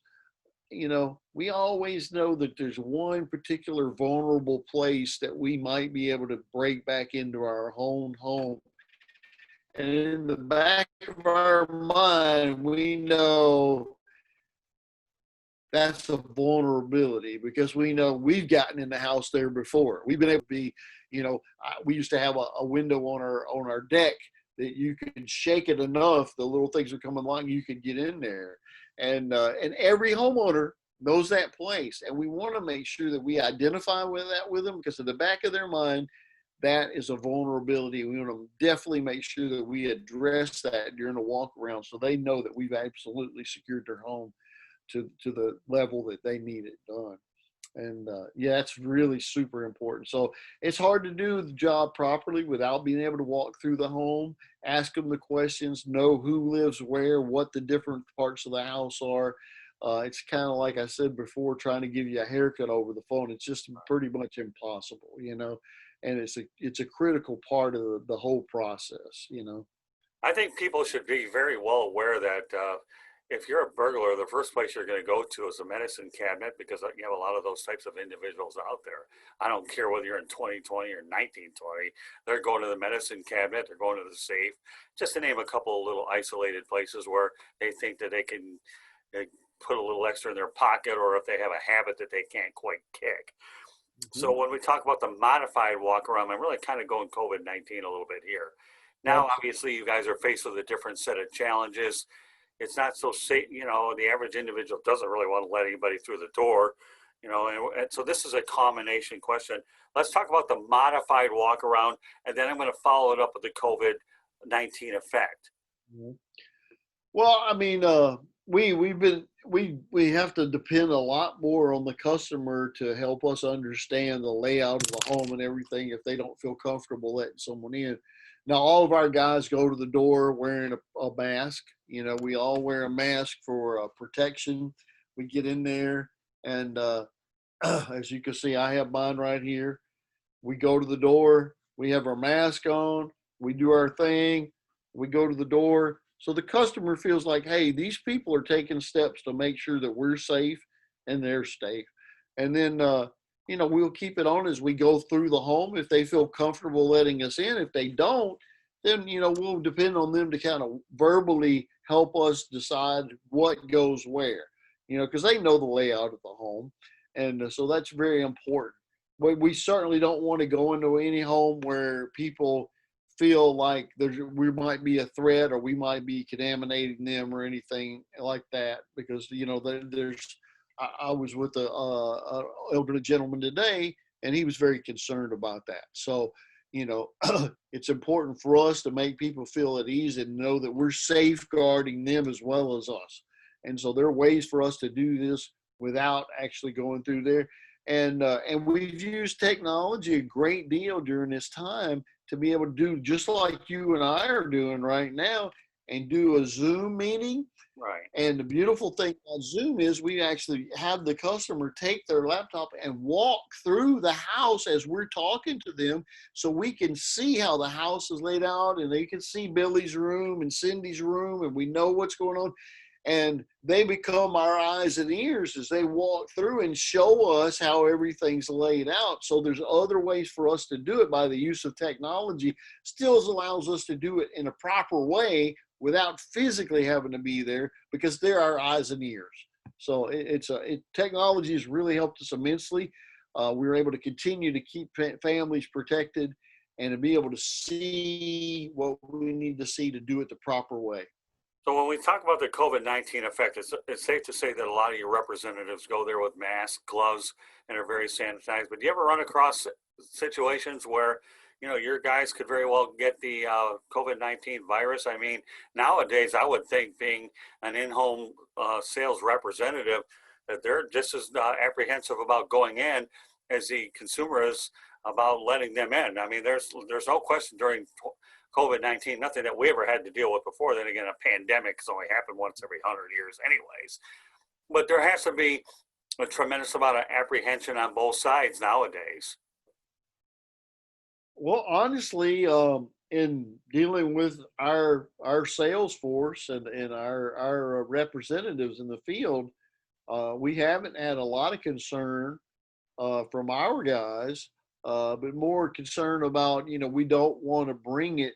you know, we always know that there's one particular vulnerable place that we might be able to break back into our own home. And in the back of our mind, we know that's a vulnerability because we know we've gotten in the house there before. We've been able to be, you know, we used to have a window on our deck that you could shake it enough, the little things would come along, you could get in there. And every homeowner knows that place. And we want to make sure that we identify with them because in the back of their mind, that is a vulnerability. We want to definitely make sure that we address that during the walk around so they know that we've absolutely secured their home to the level that they need it done. And yeah, it's really super important. So it's hard to do the job properly without being able to walk through the home, ask them the questions, know who lives where, what the different parts of the house are. It's kind of like I said before, trying to give you a haircut over the phone. It's just pretty much impossible, you know. And it's a critical part of the whole process, you know. I think people should be very well aware that if you're a burglar, the first place you're going to go to is a medicine cabinet because you have a lot of those types of individuals out there. I don't care whether you're in 2020 or 1920, they're going to the medicine cabinet, they're going to the safe, just to name a couple of little isolated places where they think that they can put a little extra in their pocket or if they have a habit that they can't quite kick. So when we talk about the modified walk around, I'm really kind of going COVID-19 a little bit here. Now, obviously, you guys are faced with a different set of challenges. It's not so safe, you know, the average individual doesn't really want to let anybody through the door, you know, and so this is a combination question. Let's talk about the modified walk around, and then I'm going to follow it up with the COVID-19 effect. Well, I mean, we have to depend a lot more on the customer to help us understand the layout of the home and everything if they don't feel comfortable letting someone in. Now, all of our guys go to the door wearing a mask. You know, we all wear a mask for protection. We get in there, and as you can see, I have mine right here. We go to the door. We have our mask on. We do our thing. We go to the door. So the customer feels like, hey, these people are taking steps to make sure that we're safe and they're safe. And then, you know, we'll keep it on as we go through the home. If they feel comfortable letting us in, if they don't, then, you know, we'll depend on them to kind of verbally help us decide what goes where, you know, because they know the layout of the home. And so that's very important. But we certainly don't want to go into any home where people feel like we might be a threat or we might be contaminating them or anything like that, because you know I was with a elderly gentleman today and he was very concerned about that. So you know, it's important for us to make people feel at ease and know that we're safeguarding them as well as us. And so there are ways for us to do this without actually going through there. And we've used technology a great deal during this time to be able to do just like you and I are doing right now and do a Zoom meeting. Right. And the beautiful thing about Zoom is we actually have the customer take their laptop and walk through the house as we're talking to them so we can see how the house is laid out and they can see Billy's room and Cindy's room and we know what's going on. And they become our eyes and ears as they walk through and show us how everything's laid out. So there's other ways for us to do it by the use of technology. Still allows us to do it in a proper way without physically having to be there because they're our eyes and ears. So technology has really helped us immensely. We were able to continue to keep families protected and to be able to see what we need to see to do it the proper way. So when we talk about the COVID-19 effect, it's safe to say that a lot of your representatives go there with masks, gloves, and are very sanitized. But do you ever run across situations where, your guys could very well get the COVID-19 virus? I mean, nowadays, I would think being an in-home sales representative, that they're just as apprehensive about going in as the consumer is about letting them in. I mean, there's no question during COVID-19, nothing that we ever had to deal with before. Then again, a pandemic has only happened once every 100 years anyways. But there has to be a tremendous amount of apprehension on both sides nowadays. Well, honestly, in dealing with our sales force and our representatives in the field, we haven't had a lot of concern from our guys, but more concern about, we don't want to bring it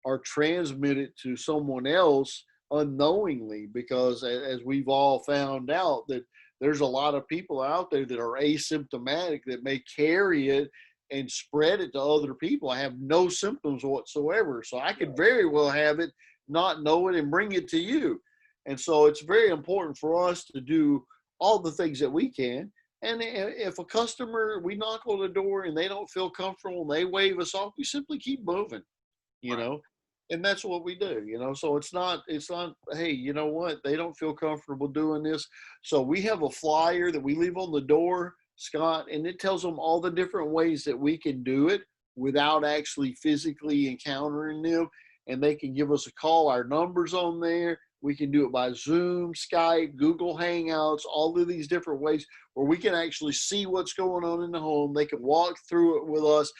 or transmit it to someone else unknowingly, because as we've all found out, that there's a lot of people out there that are asymptomatic that may carry it and spread it to other people. I have no symptoms whatsoever. So I could very well have it, not know it, and bring it to you. And so it's very important for us to do all the things that we can. And if a customer, we knock on the door and they don't feel comfortable and they wave us off, we simply keep moving, and that's what we do, so it's not, hey, you know what? They don't feel comfortable doing this. So we have a flyer that we leave on the door, Scott, and it tells them all the different ways that we can do it without actually physically encountering them. And they can give us a call. Our number's on there. We can do it by Zoom, Skype, Google Hangouts, all of these different ways where we can actually see what's going on in the home. They can walk through it with us.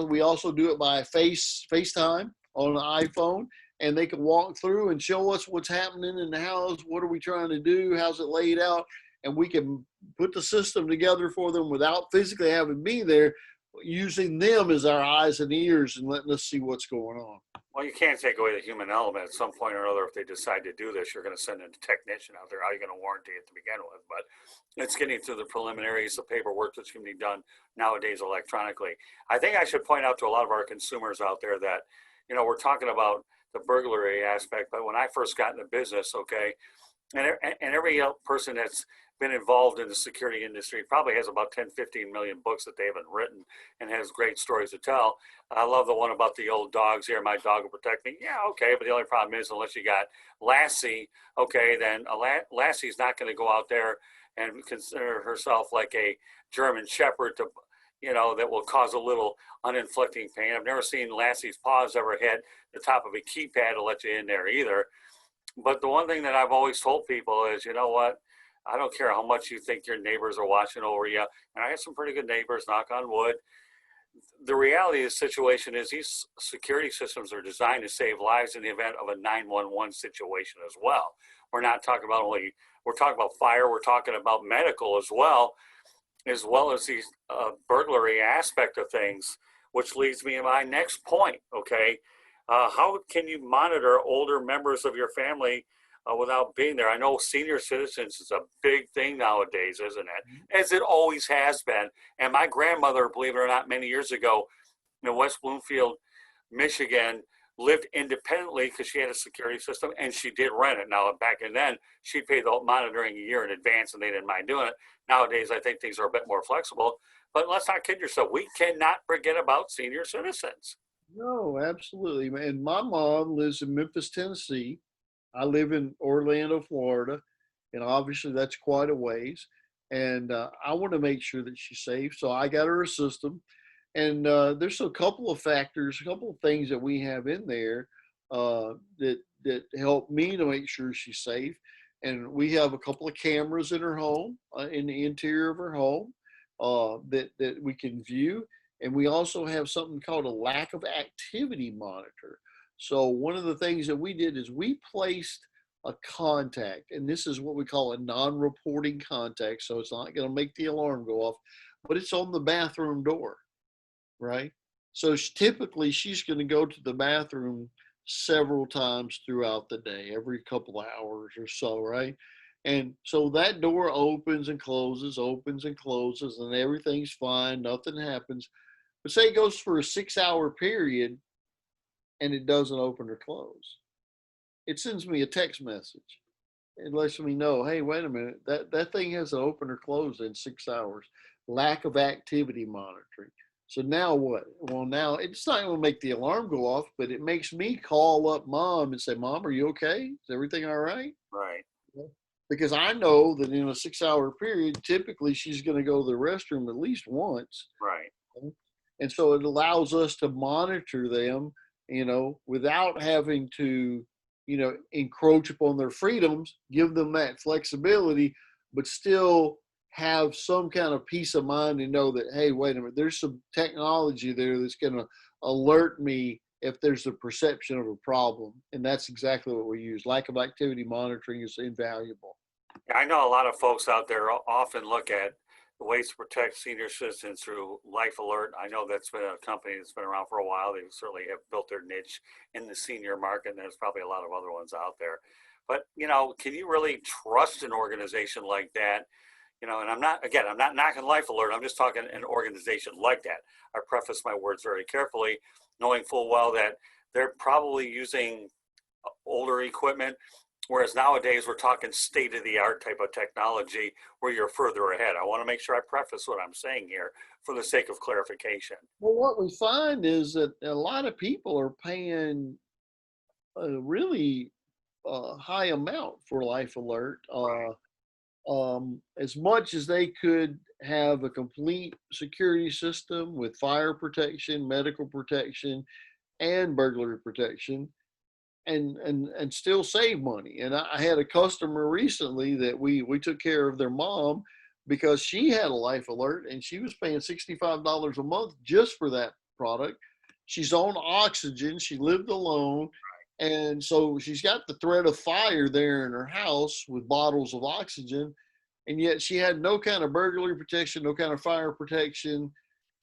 We also do it by FaceTime on an iPhone, and they can walk through and show us what's happening in the house. What are we trying to do? How's it laid out? And we can put the system together for them without physically having to be there, using them as our eyes and ears and letting us see what's going on. Well, you can't take away the human element. At some point or another, if they decide to do this, you're going to send a technician out there. How are you going to warranty it to begin with? But it's getting through the preliminaries, the paperwork that's going to be done nowadays electronically. I think I should point out to a lot of our consumers out there that, we're talking about the burglary aspect, but when I first got into business, okay, and every person that's been involved in the security industry probably has about 10, 15 million books that they haven't written and has great stories to tell. I love the one about the old dogs here. My dog will protect me. Yeah, okay, but the only problem is unless you got Lassie, okay, then Lassie's not going to go out there and consider herself like a German Shepherd to, that will cause a little uninflicting pain. I've never seen Lassie's paws ever hit the top of a keypad to let you in there either. But the one thing that I've always told people is, you know what? I don't care how much you think your neighbors are watching over you. And I have some pretty good neighbors, knock on wood. The reality of the situation is these security systems are designed to save lives in the event of a 911 situation as well. We're not talking about we're talking about fire, we're talking about medical as well as the burglary aspect of things, which leads me to my next point, okay? How can you monitor older members of your family without being there? I know senior citizens is a big thing nowadays, isn't it? As it always has been. And my grandmother, believe it or not, many years ago in West Bloomfield, Michigan, lived independently because she had a security system and she did rent it. Now, back then, she'd pay the monitoring a year in advance and they didn't mind doing it. Nowadays, I think things are a bit more flexible. But let's not kid yourself. We cannot forget about senior citizens. No, absolutely. And my mom lives in Memphis, Tennessee. I live in Orlando, Florida, and obviously that's quite a ways. And I want to make sure that she's safe. So I got her a system. And there's a couple of factors, a couple of things that we have in there that help me to make sure she's safe. And we have a couple of cameras in her home, in the interior of her home, that we can view. And we also have something called a lack of activity monitor. So one of the things that we did is we placed a contact, and this is what we call a non-reporting contact. So it's not going to make the alarm go off, but it's on the bathroom door, right? So typically she's going to go to the bathroom several times throughout the day, every couple of hours or so, right? And so that door opens and closes, and everything's fine. Nothing happens. But say it goes for a 6 hour period and it doesn't open or close. It sends me a text message. It lets me know, hey, wait a minute, that thing hasn't opened or closed in 6 hours. Lack of activity monitoring. So now what? Well, now it's not going to make the alarm go off, but it makes me call up mom and say, Mom, are you okay? Is everything all right? Right. Because I know that in a 6 hour period, typically she's going to go to the restroom at least once. Right. And so it allows us to monitor them, without having to, encroach upon their freedoms, give them that flexibility, but still have some kind of peace of mind and know that, hey, wait a minute, there's some technology there that's going to alert me if there's a perception of a problem. And that's exactly what we use. Lack of activity monitoring is invaluable. Yeah, I know a lot of folks out there often look at the ways to protect senior citizens through Life Alert. I know that's been a company that's been around for a while. They certainly have built their niche in the senior market, and there's probably a lot of other ones out there. But, can you really trust an organization like that? And I'm not knocking Life Alert. I'm just talking an organization like that. I preface my words very carefully, knowing full well that they're probably using older equipment. Whereas nowadays we're talking state of the art type of technology where you're further ahead. I want to make sure I preface what I'm saying here for the sake of clarification. Well, what we find is that a lot of people are paying a really high amount for Life Alert. Right. As much as they could have a complete security system with fire protection, medical protection, and burglary protection, and still save money. And I had a customer recently that we took care of their mom because she had a Life Alert and she was paying $65 a month just for that product. She's on oxygen. She lived alone. And so she's got the threat of fire there in her house with bottles of oxygen. And yet she had no kind of burglary protection, no kind of fire protection.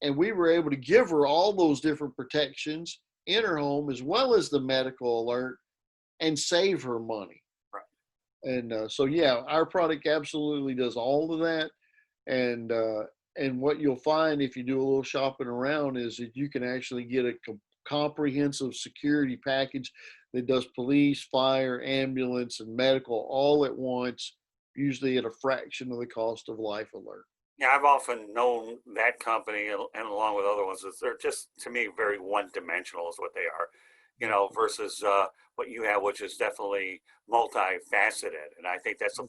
And we were able to give her all those different protections in her home, as well as the medical alert, and save her money. Right. And so, yeah, our product absolutely does all of that. And what you'll find if you do a little shopping around is that you can actually get a comprehensive security package that does police, fire, ambulance, and medical all at once, usually at a fraction of the cost of Life Alert. Yeah, I've often known that company and along with other ones, is they're just, to me, very one-dimensional is what they are, versus what you have, which is definitely multifaceted. And I think that's the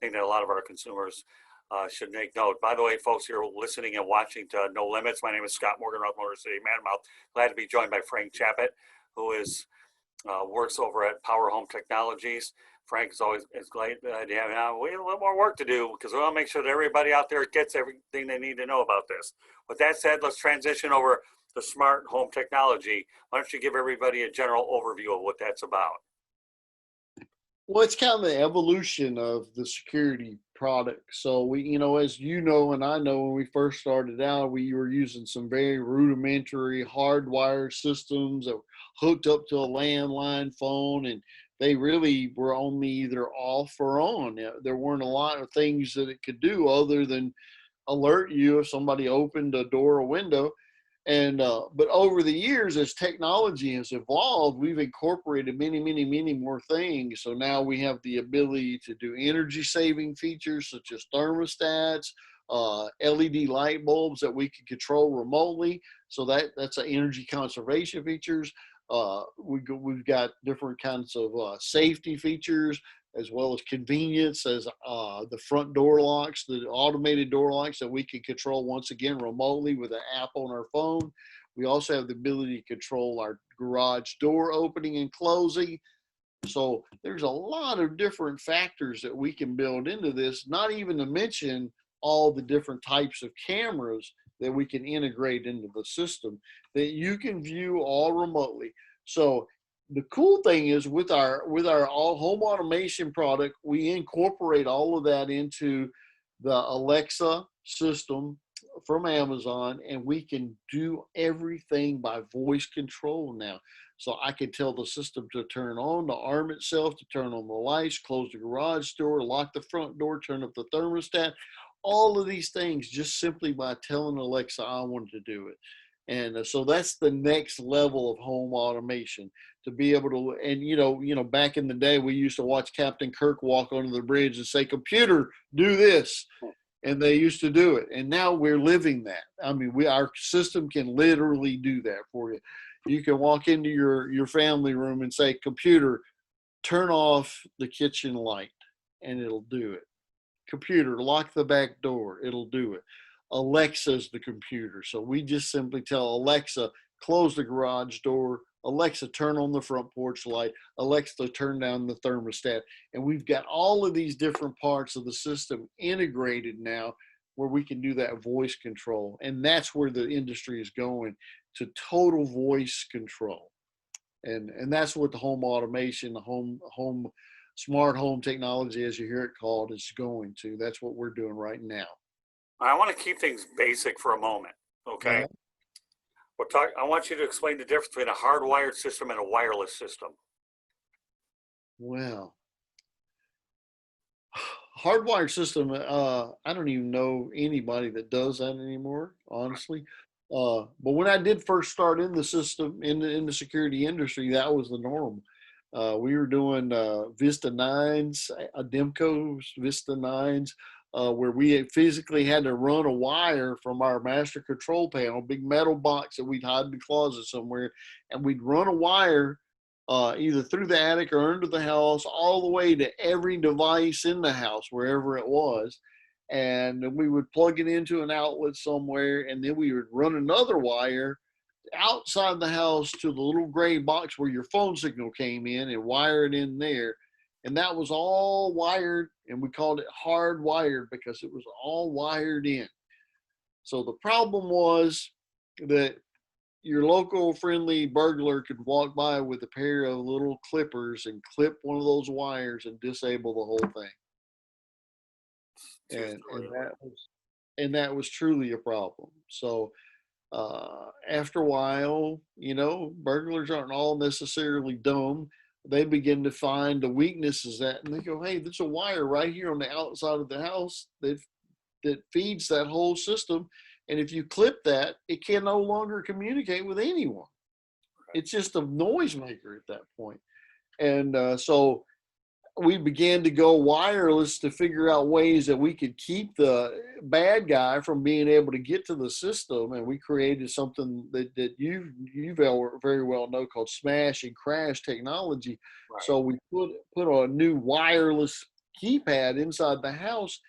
thing that a lot of our consumers should make note. By the way, folks, you're listening and watching to No Limits. My name is Scott Morgan, North Motor City, Manmouth. Glad to be joined by Frank Chaput, who works over at Power Home Technologies. Frank is always glad to have him. We have a little more work to do because we want to make sure that everybody out there gets everything they need to know about this. With that said, let's transition over to smart home technology. Why don't you give everybody a general overview of what that's about? Well, it's kind of the evolution of the security product. So we, as you know, and I know, when we first started out, we were using some very rudimentary hardwired systems that were hooked up to a landline phone, and they really were only either off or on. There weren't a lot of things that it could do other than alert you if somebody opened a door or window. And but over the years, as technology has evolved, we've incorporated many, many, many more things. So now we have the ability to do energy saving features such as thermostats, LED light bulbs that we can control remotely. So that's an energy conservation features. We've got different kinds of safety features, as well as convenience, as the front door locks, the automated door locks that we can control once again remotely with an app on our phone. We also have the ability to control our garage door opening and closing. So there's a lot of different factors that we can build into this, not even to mention all the different types of cameras that we can integrate into the system that you can view all remotely. So the cool thing is with our all home automation product, we incorporate all of that into the Alexa system from Amazon, and we can do everything by voice control now. So I can tell the system to turn on, the arm itself to turn on the lights, close the garage door, lock the front door, turn up the thermostat, all of these things just simply by telling Alexa I wanted to do it. And so that's the next level of home automation, to be able to, and back in the day, we used to watch Captain Kirk walk onto the bridge and say, "Computer, do this." And they used to do it. And now we're living that. I mean, our system can literally do that for you. You can walk into your family room and say, "Computer, turn off the kitchen light," and it'll do it. "Computer, lock the back door," it'll do it. Alexa's the computer. So we just simply tell Alexa, "Close the garage door." "Alexa, turn on the front porch light." "Alexa, turn down the thermostat." And we've got all of these different parts of the system integrated now, where we can do that voice control. And that's where the industry is going, to total voice control. And that's what the home automation, the home smart home technology, as you hear it called, is going to. That's what we're doing right now. I want to keep things basic for a moment, okay? I want you to explain the difference between a hardwired system and a wireless system. Well, hardwired system, I don't even know anybody that does that anymore, honestly. But when I did first start in the system, in the security industry, that was the norm. We were doing Vista 9s, Demco's Vista 9s, where we physically had to run a wire from our master control panel, big metal box that we'd hide in the closet somewhere, and we'd run a wire either through the attic or under the house, all the way to every device in the house, wherever it was. And then we would plug it into an outlet somewhere, and then we would run another wire outside the house to the little gray box where your phone signal came in, and wire it in there. And that was all wired, and we called it hardwired because it was all wired in. So the problem was that your local friendly burglar could walk by with a pair of little clippers and clip one of those wires and disable the whole thing. And that was truly a problem. So after a while, burglars aren't all necessarily dumb. They begin to find the weaknesses and they go, "Hey, there's a wire right here on the outside of the house that feeds that whole system. And if you clip that, it can no longer communicate with anyone. It's just a noisemaker at that point." And so we began to go wireless to figure out ways that we could keep the bad guy from being able to get to the system. And we created something that you very well know, called smash and crash technology. Right. So we put a new wireless keypad inside the house,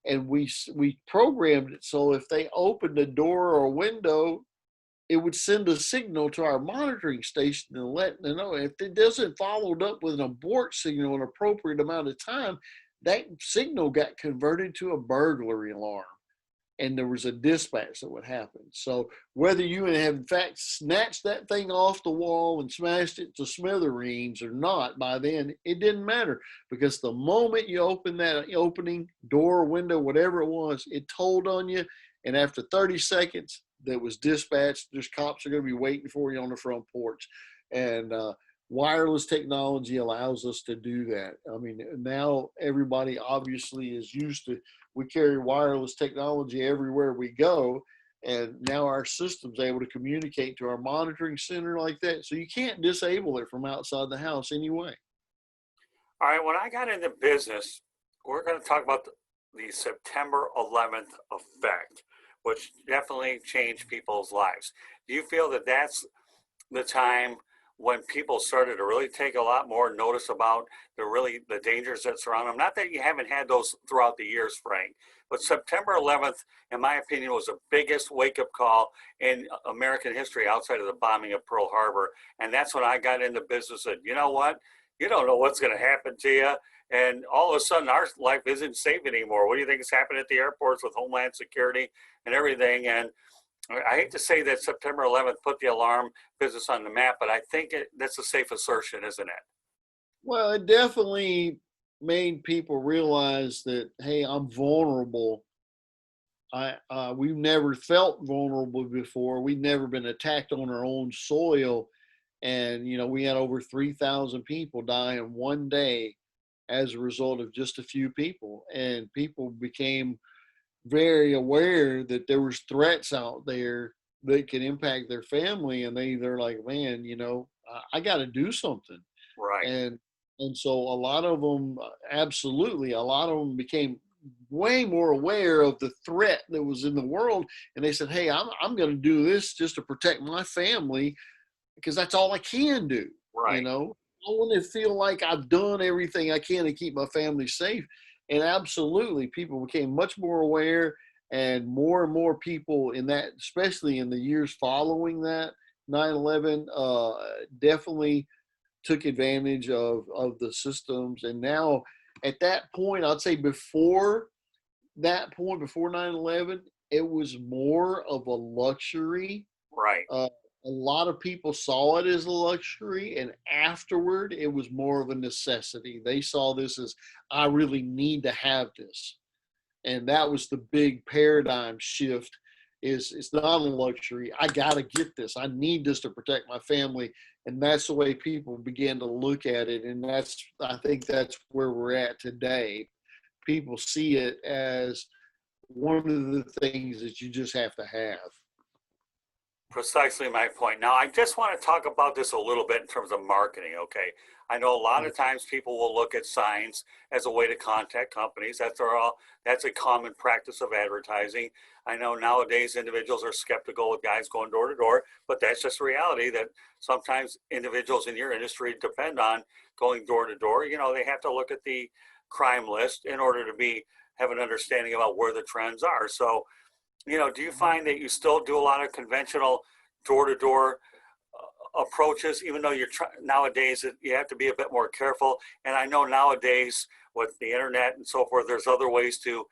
and we programmed it so if they opened a door or a window, it would send a signal to our monitoring station and let them know. If it doesn't followed up with an abort signal in an appropriate amount of time, that signal got converted to a burglary alarm, and there was a dispatch that would happen. So whether you have in fact snatched that thing off the wall and smashed it to smithereens or not, by then it didn't matter, because the moment you open that opening door, window, whatever it was, it told on you, and after 30 seconds, that was dispatched. There's cops are going to be waiting for you on the front porch. And wireless technology allows us to do that. I mean, now everybody obviously is used to, we carry wireless technology everywhere we go. And now our system's able to communicate to our monitoring center like that. So you can't disable it from outside the house anyway. All right, when I got into business, we're going to talk about the September 11th effect, which definitely changed people's lives. Do you feel that that's the time when people started to really take a lot more notice about the dangers that surround them? Not that you haven't had those throughout the years, Frank, but September 11th, in my opinion, was the biggest wake-up call in American history outside of the bombing of Pearl Harbor. And that's when I got into business and, you know what? You don't know what's going to happen to you. And all of a sudden, our life isn't safe anymore. What do you think is happening at the airports with Homeland Security and everything? And I hate to say that September 11th put the alarm business on the map, but I think that's a safe assertion, isn't it? Well, it definitely made people realize that, hey, I'm vulnerable. We've never felt vulnerable before. We've never been attacked on our own soil. And, we had over 3,000 people die in one day as a result of just a few people. And people became very aware that there was threats out there that can impact their family, and they're like, man, I got to do something. Right. And so a lot of them, absolutely, a lot of them became way more aware of the threat that was in the world, and they said, hey, I'm going to do this just to protect my family, because that's all I can do. Right. I want to feel like I've done everything I can to keep my family safe. And absolutely, people became much more aware, and more people in that, especially in the years following that 9/11, definitely took advantage of the systems. And now, at that point, I'd say before that point, before 9/11, it was more of a luxury. Right. A lot of people saw it as a luxury, and afterward, it was more of a necessity. They saw this as, I really need to have this. And that was the big paradigm shift. Is it's not a luxury. I got to get this. I need this to protect my family. And that's the way people began to look at it. And I think that's where we're at today. People see it as one of the things that you just have to have. Precisely my point. Now, I just want to talk about this a little bit in terms of marketing, okay? I know a lot of times people will look at signs as a way to contact companies. That's a common practice of advertising. I know nowadays individuals are skeptical with guys going door to door, but that's just reality that sometimes individuals in your industry depend on going door to door. They have to look at the crime list in order to have an understanding about where the trends are. So, do you find that you still do a lot of conventional door-to-door approaches, even though nowadays you have to be a bit more careful? And I know nowadays with the internet and so forth, there's other ways to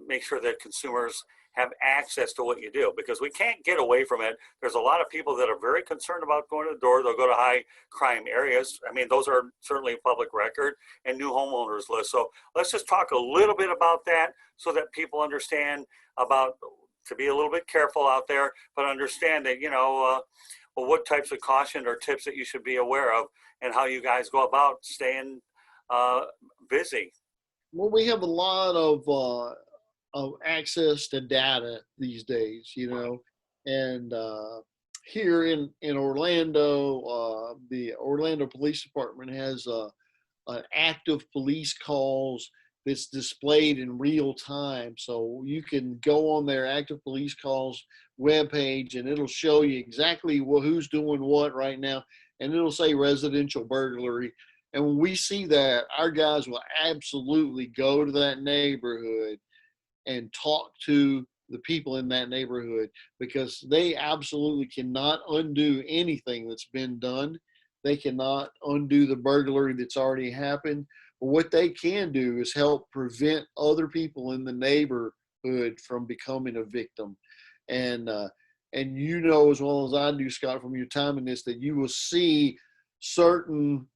make sure that consumers have access to what you do, because we can't get away from it. There's a lot of people that are very concerned about going to the door. They'll go to high crime areas. I mean, those are certainly public record, and new homeowners list. So let's just talk a little bit about that so that people understand about to be a little bit careful out there, but understand that, what types of caution or tips that you should be aware of, and how you guys go about staying busy. Well, we have a lot of access to data these days, and here in Orlando, the Orlando Police Department has an active police calls that's displayed in real time. So you can go on their active police calls webpage, and it'll show you exactly who's doing what right now. And it'll say residential burglary. And when we see that, our guys will absolutely go to that neighborhood and talk to the people in that neighborhood, because they absolutely cannot undo anything that's been done. They cannot undo the burglary that's already happened. But what they can do is help prevent other people in the neighborhood from becoming a victim. And as well as I do, Scott, from your time in this, that you will see certain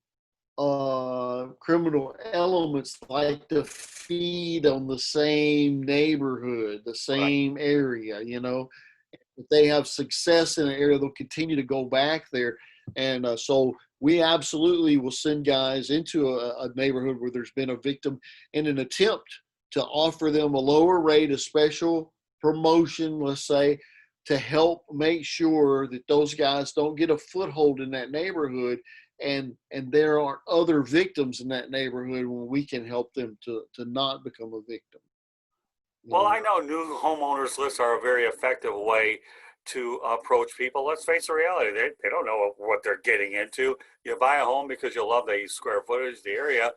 criminal elements like to feed on the same neighborhood, the same area. If they have success in an area, they'll continue to go back there. And so we absolutely will send guys into a neighborhood where there's been a victim in an attempt to offer them a lower rate, a special promotion, let's say, to help make sure that those guys don't get a foothold in that neighborhood, and there are other victims in that neighborhood when we can help them to not become a victim. Well, I know new homeowners lists are a very effective way to approach people. Let's face the reality. They don't know what they're getting into. You buy a home because you love the square footage, the area,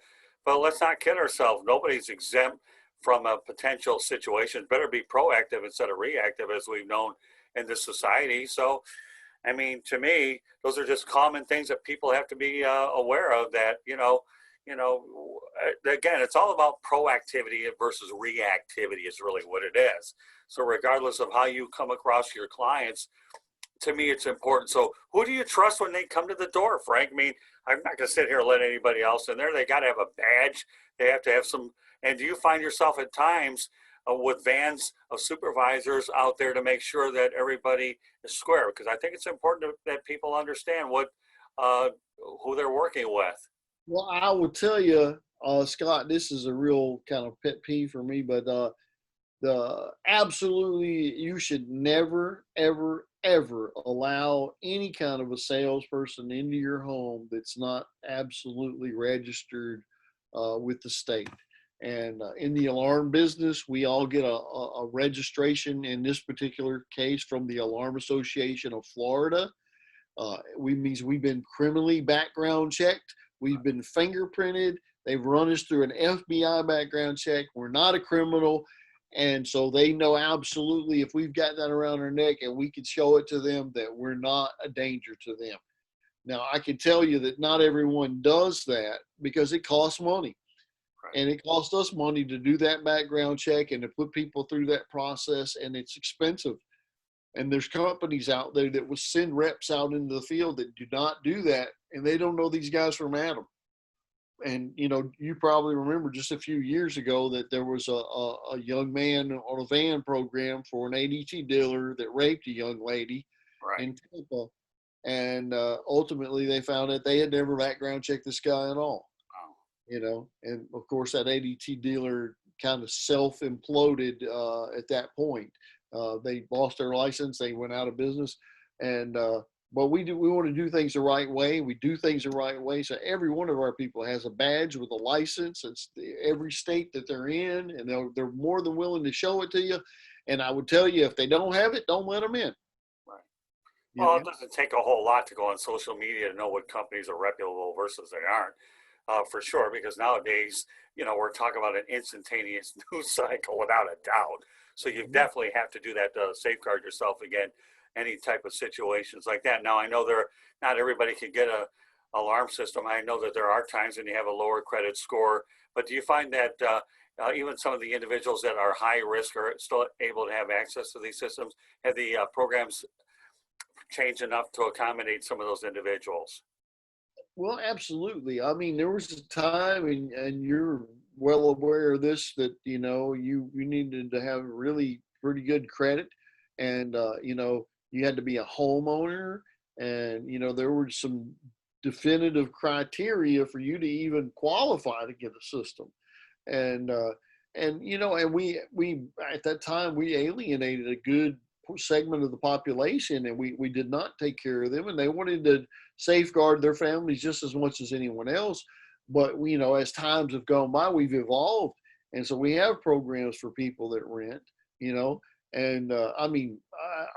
but let's not kid ourselves. Nobody's exempt from a potential situation. Better be proactive instead of reactive, as we've known in this society. So, I mean, to me, those are just common things that people have to be aware of, that, again, it's all about proactivity versus reactivity is really what it is. So regardless of how you come across your clients, to me, it's important. So who do you trust when they come to the door, Frank? I mean, I'm not going to sit here and let anybody else in there. They got to have a badge. They have to have some. And do you find yourself at times with vans of supervisors out there to make sure that everybody is square? Because I think it's important that people understand who they're working with. Well, I will tell you, Scott, this is a real kind of pet peeve for me, but absolutely, you should never, ever, ever allow any kind of a salesperson into your home that's not absolutely registered with the state. And in the alarm business, we all get a registration in this particular case from the Alarm Association of Florida. Means we've been criminally background checked. We've been fingerprinted. They've run us through an FBI background check. We're not a criminal. And so they know absolutely if we've got that around our neck and we can show it to them that we're not a danger to them. Now, I can tell you that not everyone does that because it costs money. And it costs us money to do that background check and to put people through that process, and it's expensive. And there's companies out there that will send reps out into the field that do not do that, and they don't know these guys from Adam. And, you know, you probably remember just a few years ago that there was a young man on a van program for an ADT dealer that raped a young lady in Tampa. And ultimately they found that they had never background checked this guy at all. You know, and of course that ADT dealer kind of self-imploded at that point. They lost their license, they went out of business, and but we want to do things the right way. We do things the right way. So every one of our people has a badge with a license. It's every state that they're in, and they're more than willing to show it to you. And I would tell you, if they don't have it, don't let them in. Right. Well, it doesn't take a whole lot to go on social media to know what companies are reputable versus they aren't. For sure, because nowadays, you know, we're talking about an instantaneous news cycle without a doubt. So you definitely have to do that to safeguard yourself against any type of situations like that. Now, I know not everybody can get a alarm system. I know that there are times when you have a lower credit score, but do you find that even some of the individuals that are high risk are still able to have access to these systems? Have the programs changed enough to accommodate some of those individuals? Well, absolutely. I mean, there was a time, and you're well aware of this, that, you know, you needed to have really pretty good credit, and you know, you had to be a homeowner, and, you know, there were some definitive criteria for you to even qualify to get a system. And you know, and we at that time we alienated a good segment of the population, and we did not take care of them, and they wanted to safeguard their families just as much as anyone else. But we, you know, as times have gone by, we've evolved, and so we have programs for people that rent, you know. And I mean,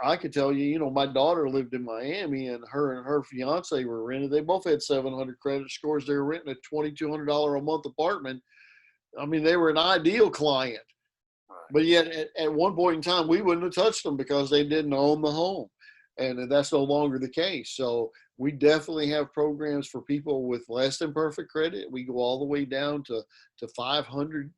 I could tell you, you know, my daughter lived in Miami, and her fiance were rented. They both had 700 credit scores. They were renting a $2,200 a month apartment. I mean, they were an ideal client. But yet at one point in time, we wouldn't have touched them because they didn't own the home. And that's no longer the case. So we definitely have programs for people with less than perfect credit. We go all the way down to 500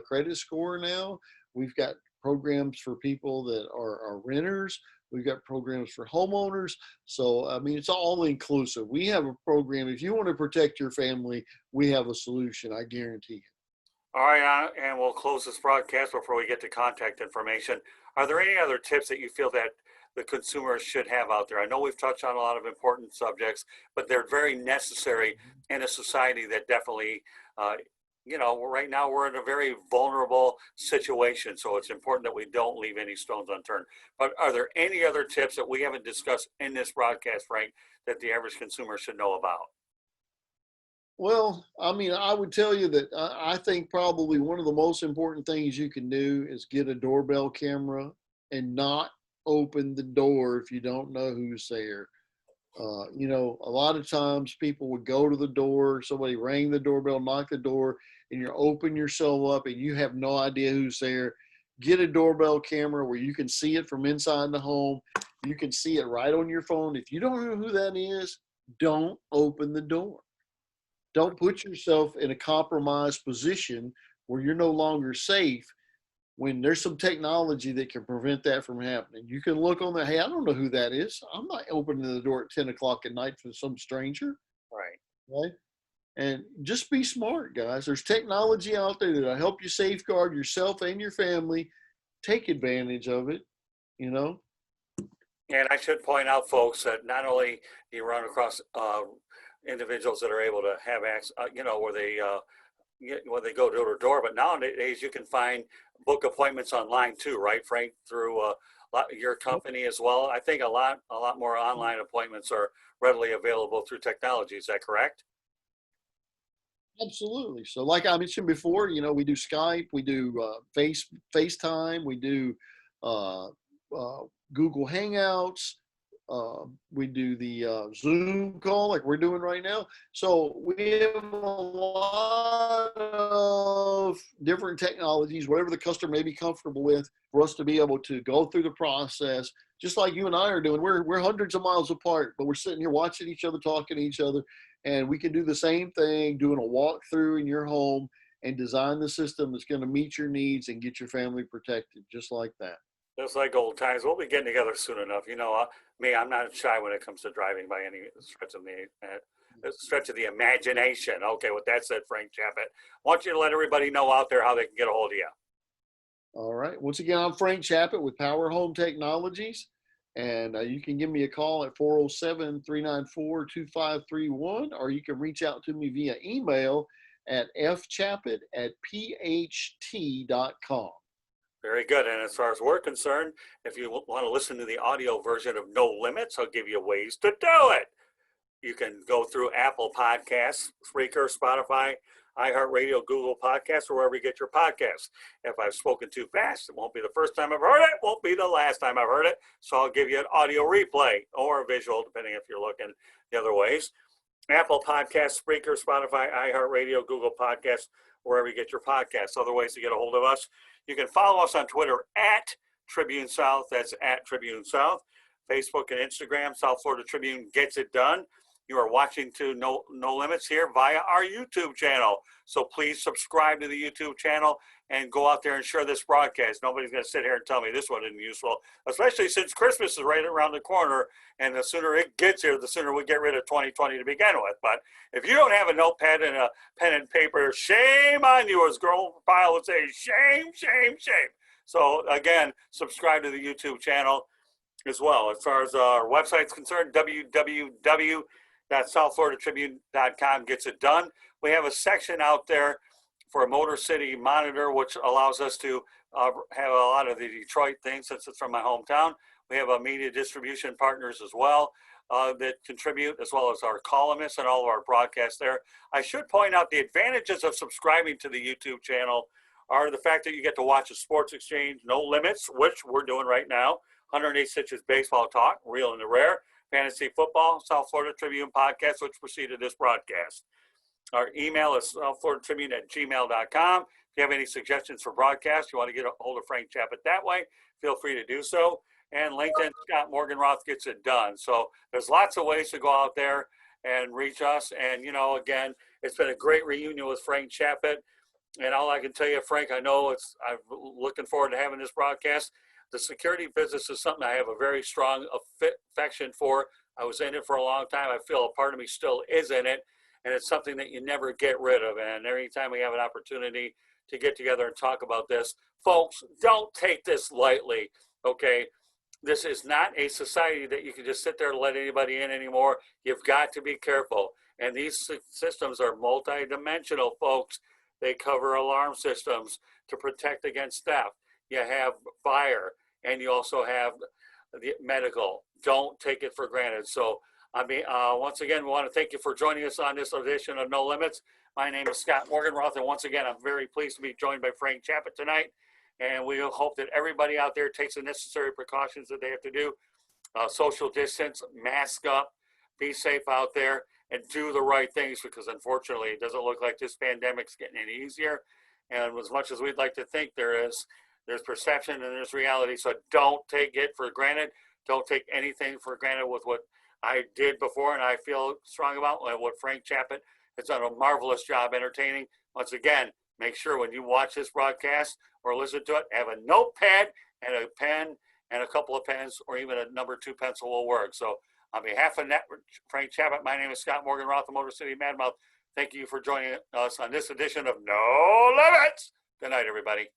credit score now. We've got programs for people that are renters. We've got programs for homeowners. So, I mean, it's all inclusive. We have a program. If you want to protect your family, we have a solution, I guarantee you. All right, and we'll close this broadcast before we get to contact information. Are there any other tips that you feel that the consumers should have out there? I know we've touched on a lot of important subjects, but they're very necessary in a society that definitely, you know, right now we're in a very vulnerable situation, so it's important that we don't leave any stones unturned. But are there any other tips that we haven't discussed in this broadcast, Frank, that the average consumer should know about? Well, I mean, I would tell you that I think probably one of the most important things you can do is get a doorbell camera and not open the door if you don't know who's there. You know, a lot of times people would go to the door, somebody rang the doorbell, knock the door, and you open yourself up and you have no idea who's there. Get a doorbell camera where you can see it from inside the home. You can see it right on your phone. If you don't know who that is, don't open the door. Don't put yourself in a compromised position where you're no longer safe when there's some technology that can prevent that from happening. You can look on the, hey, I don't know who that is. I'm not opening the door at 10 o'clock at night for some stranger. Right. Right. And just be smart, guys. There's technology out there that'll help you safeguard yourself and your family. Take advantage of it, you know. And I should point out, folks, that not only do you run across individuals that are able to have access, you know, where they go door to door, but nowadays you can book appointments online too, right, Frank? Through your company as well. I think a lot more online appointments are readily available through technology. Is that correct? Absolutely. So, like I mentioned before, we do Skype, we do FaceTime, we do uh, Google Hangouts, we do the Zoom call like we're doing right now. So we have a lot of different technologies, whatever the customer may be comfortable with, for us to be able to go through the process, just like you and I are doing. We're hundreds of miles apart, but we're sitting here watching each other, talking to each other, and we can do the same thing, doing a walkthrough in your home and design the system that's going to meet your needs and get your family protected, just like that. Just like old times. We'll be getting together soon enough. Me, I'm not shy when it comes to driving by any stretch of the imagination. Okay, with that said, Frank Chaput, I want you to let everybody know out there how they can get a hold of you. All right. Once again, I'm Frank Chaput with Power Home Technologies, and you can give me a call at 407-394-2531, or you can reach out to me via email at fchaput@pht.com. Very good. And as far as we're concerned, if you want to listen to the audio version of No Limits, I'll give you ways to do it. You can go through Apple Podcasts, Spreaker, Spotify, iHeartRadio, Google Podcasts, or wherever you get your podcasts. If I've spoken too fast, it won't be the first time I've heard it, won't be the last time I've heard it. So I'll give you an audio replay or a visual, depending if you're looking the other ways. Apple Podcasts, Spreaker, Spotify, iHeartRadio, Google Podcasts, wherever you get your podcasts. Other ways to get a hold of us. You can follow us on Twitter at Tribune South. That's at Tribune South. Facebook and Instagram, South Florida Tribune Gets It Done. You are watching to No Limits here via our YouTube channel. So please subscribe to the YouTube channel and go out there and share this broadcast. Nobody's going to sit here and tell me this one isn't useful, especially since Christmas is right around the corner. And the sooner it gets here, the sooner we get rid of 2020 to begin with. But if you don't have a notepad and a pen and paper, shame on you, as Girl Pile would say, shame, shame, shame. So again, subscribe to the YouTube channel as well. As far as our website's concerned, www.southfloridatribune.com gets it done. We have a section out there for a Motor City Monitor, which allows us to have a lot of the Detroit things, since it's from my hometown. We have a media distribution partners as well that contribute, as well as our columnists and all of our broadcasts there. I should point out the advantages of subscribing to the YouTube channel are the fact that you get to watch a sports exchange, No Limits, which we're doing right now, 108 Stitches Baseball Talk, Real and the Rare, Fantasy Football, South Florida Tribune Podcast, which preceded this broadcast. Our email is southfloridatribune@gmail.com. If you have any suggestions for broadcasts, you want to get a hold of Frank Chaput that way, feel free to do so. And LinkedIn, Scott Morganroth Gets It Done. So there's lots of ways to go out there and reach us. And, again, it's been a great reunion with Frank Chaput. And all I can tell you, Frank, I'm looking forward to having this broadcast. The security business is something I have a very strong affection for. I was in it for a long time. I feel a part of me still is in it. And it's something that you never get rid of. And every time we have an opportunity to get together and talk about this, folks, don't take this lightly, okay? This is not a society that you can just sit there and let anybody in anymore. You've got to be careful. And these systems are multidimensional, folks. They cover alarm systems to protect against theft. You have fire, and you also have the medical. Don't take it for granted. So, once again, we want to thank you for joining us on this edition of No Limits. My name is Scott Morganroth, and once again, I'm very pleased to be joined by Frank Chaput tonight. And we hope that everybody out there takes the necessary precautions that they have to do. Social distance, mask up, be safe out there, and do the right things, because unfortunately, it doesn't look like this pandemic's getting any easier. And as much as we'd like to think there's perception and there's reality. So don't take it for granted. Don't take anything for granted with what I did before, and I feel strong about what Frank Chaput has done a marvelous job entertaining. Once again, make sure when you watch this broadcast or listen to it, have a notepad and a pen and a couple of pens, or even a number 2 pencil will work. So on behalf of Frank Chaput, my name is Scott Morganroth, the Motor City Madmouth. Thank you for joining us on this edition of No Limits. Good night, everybody.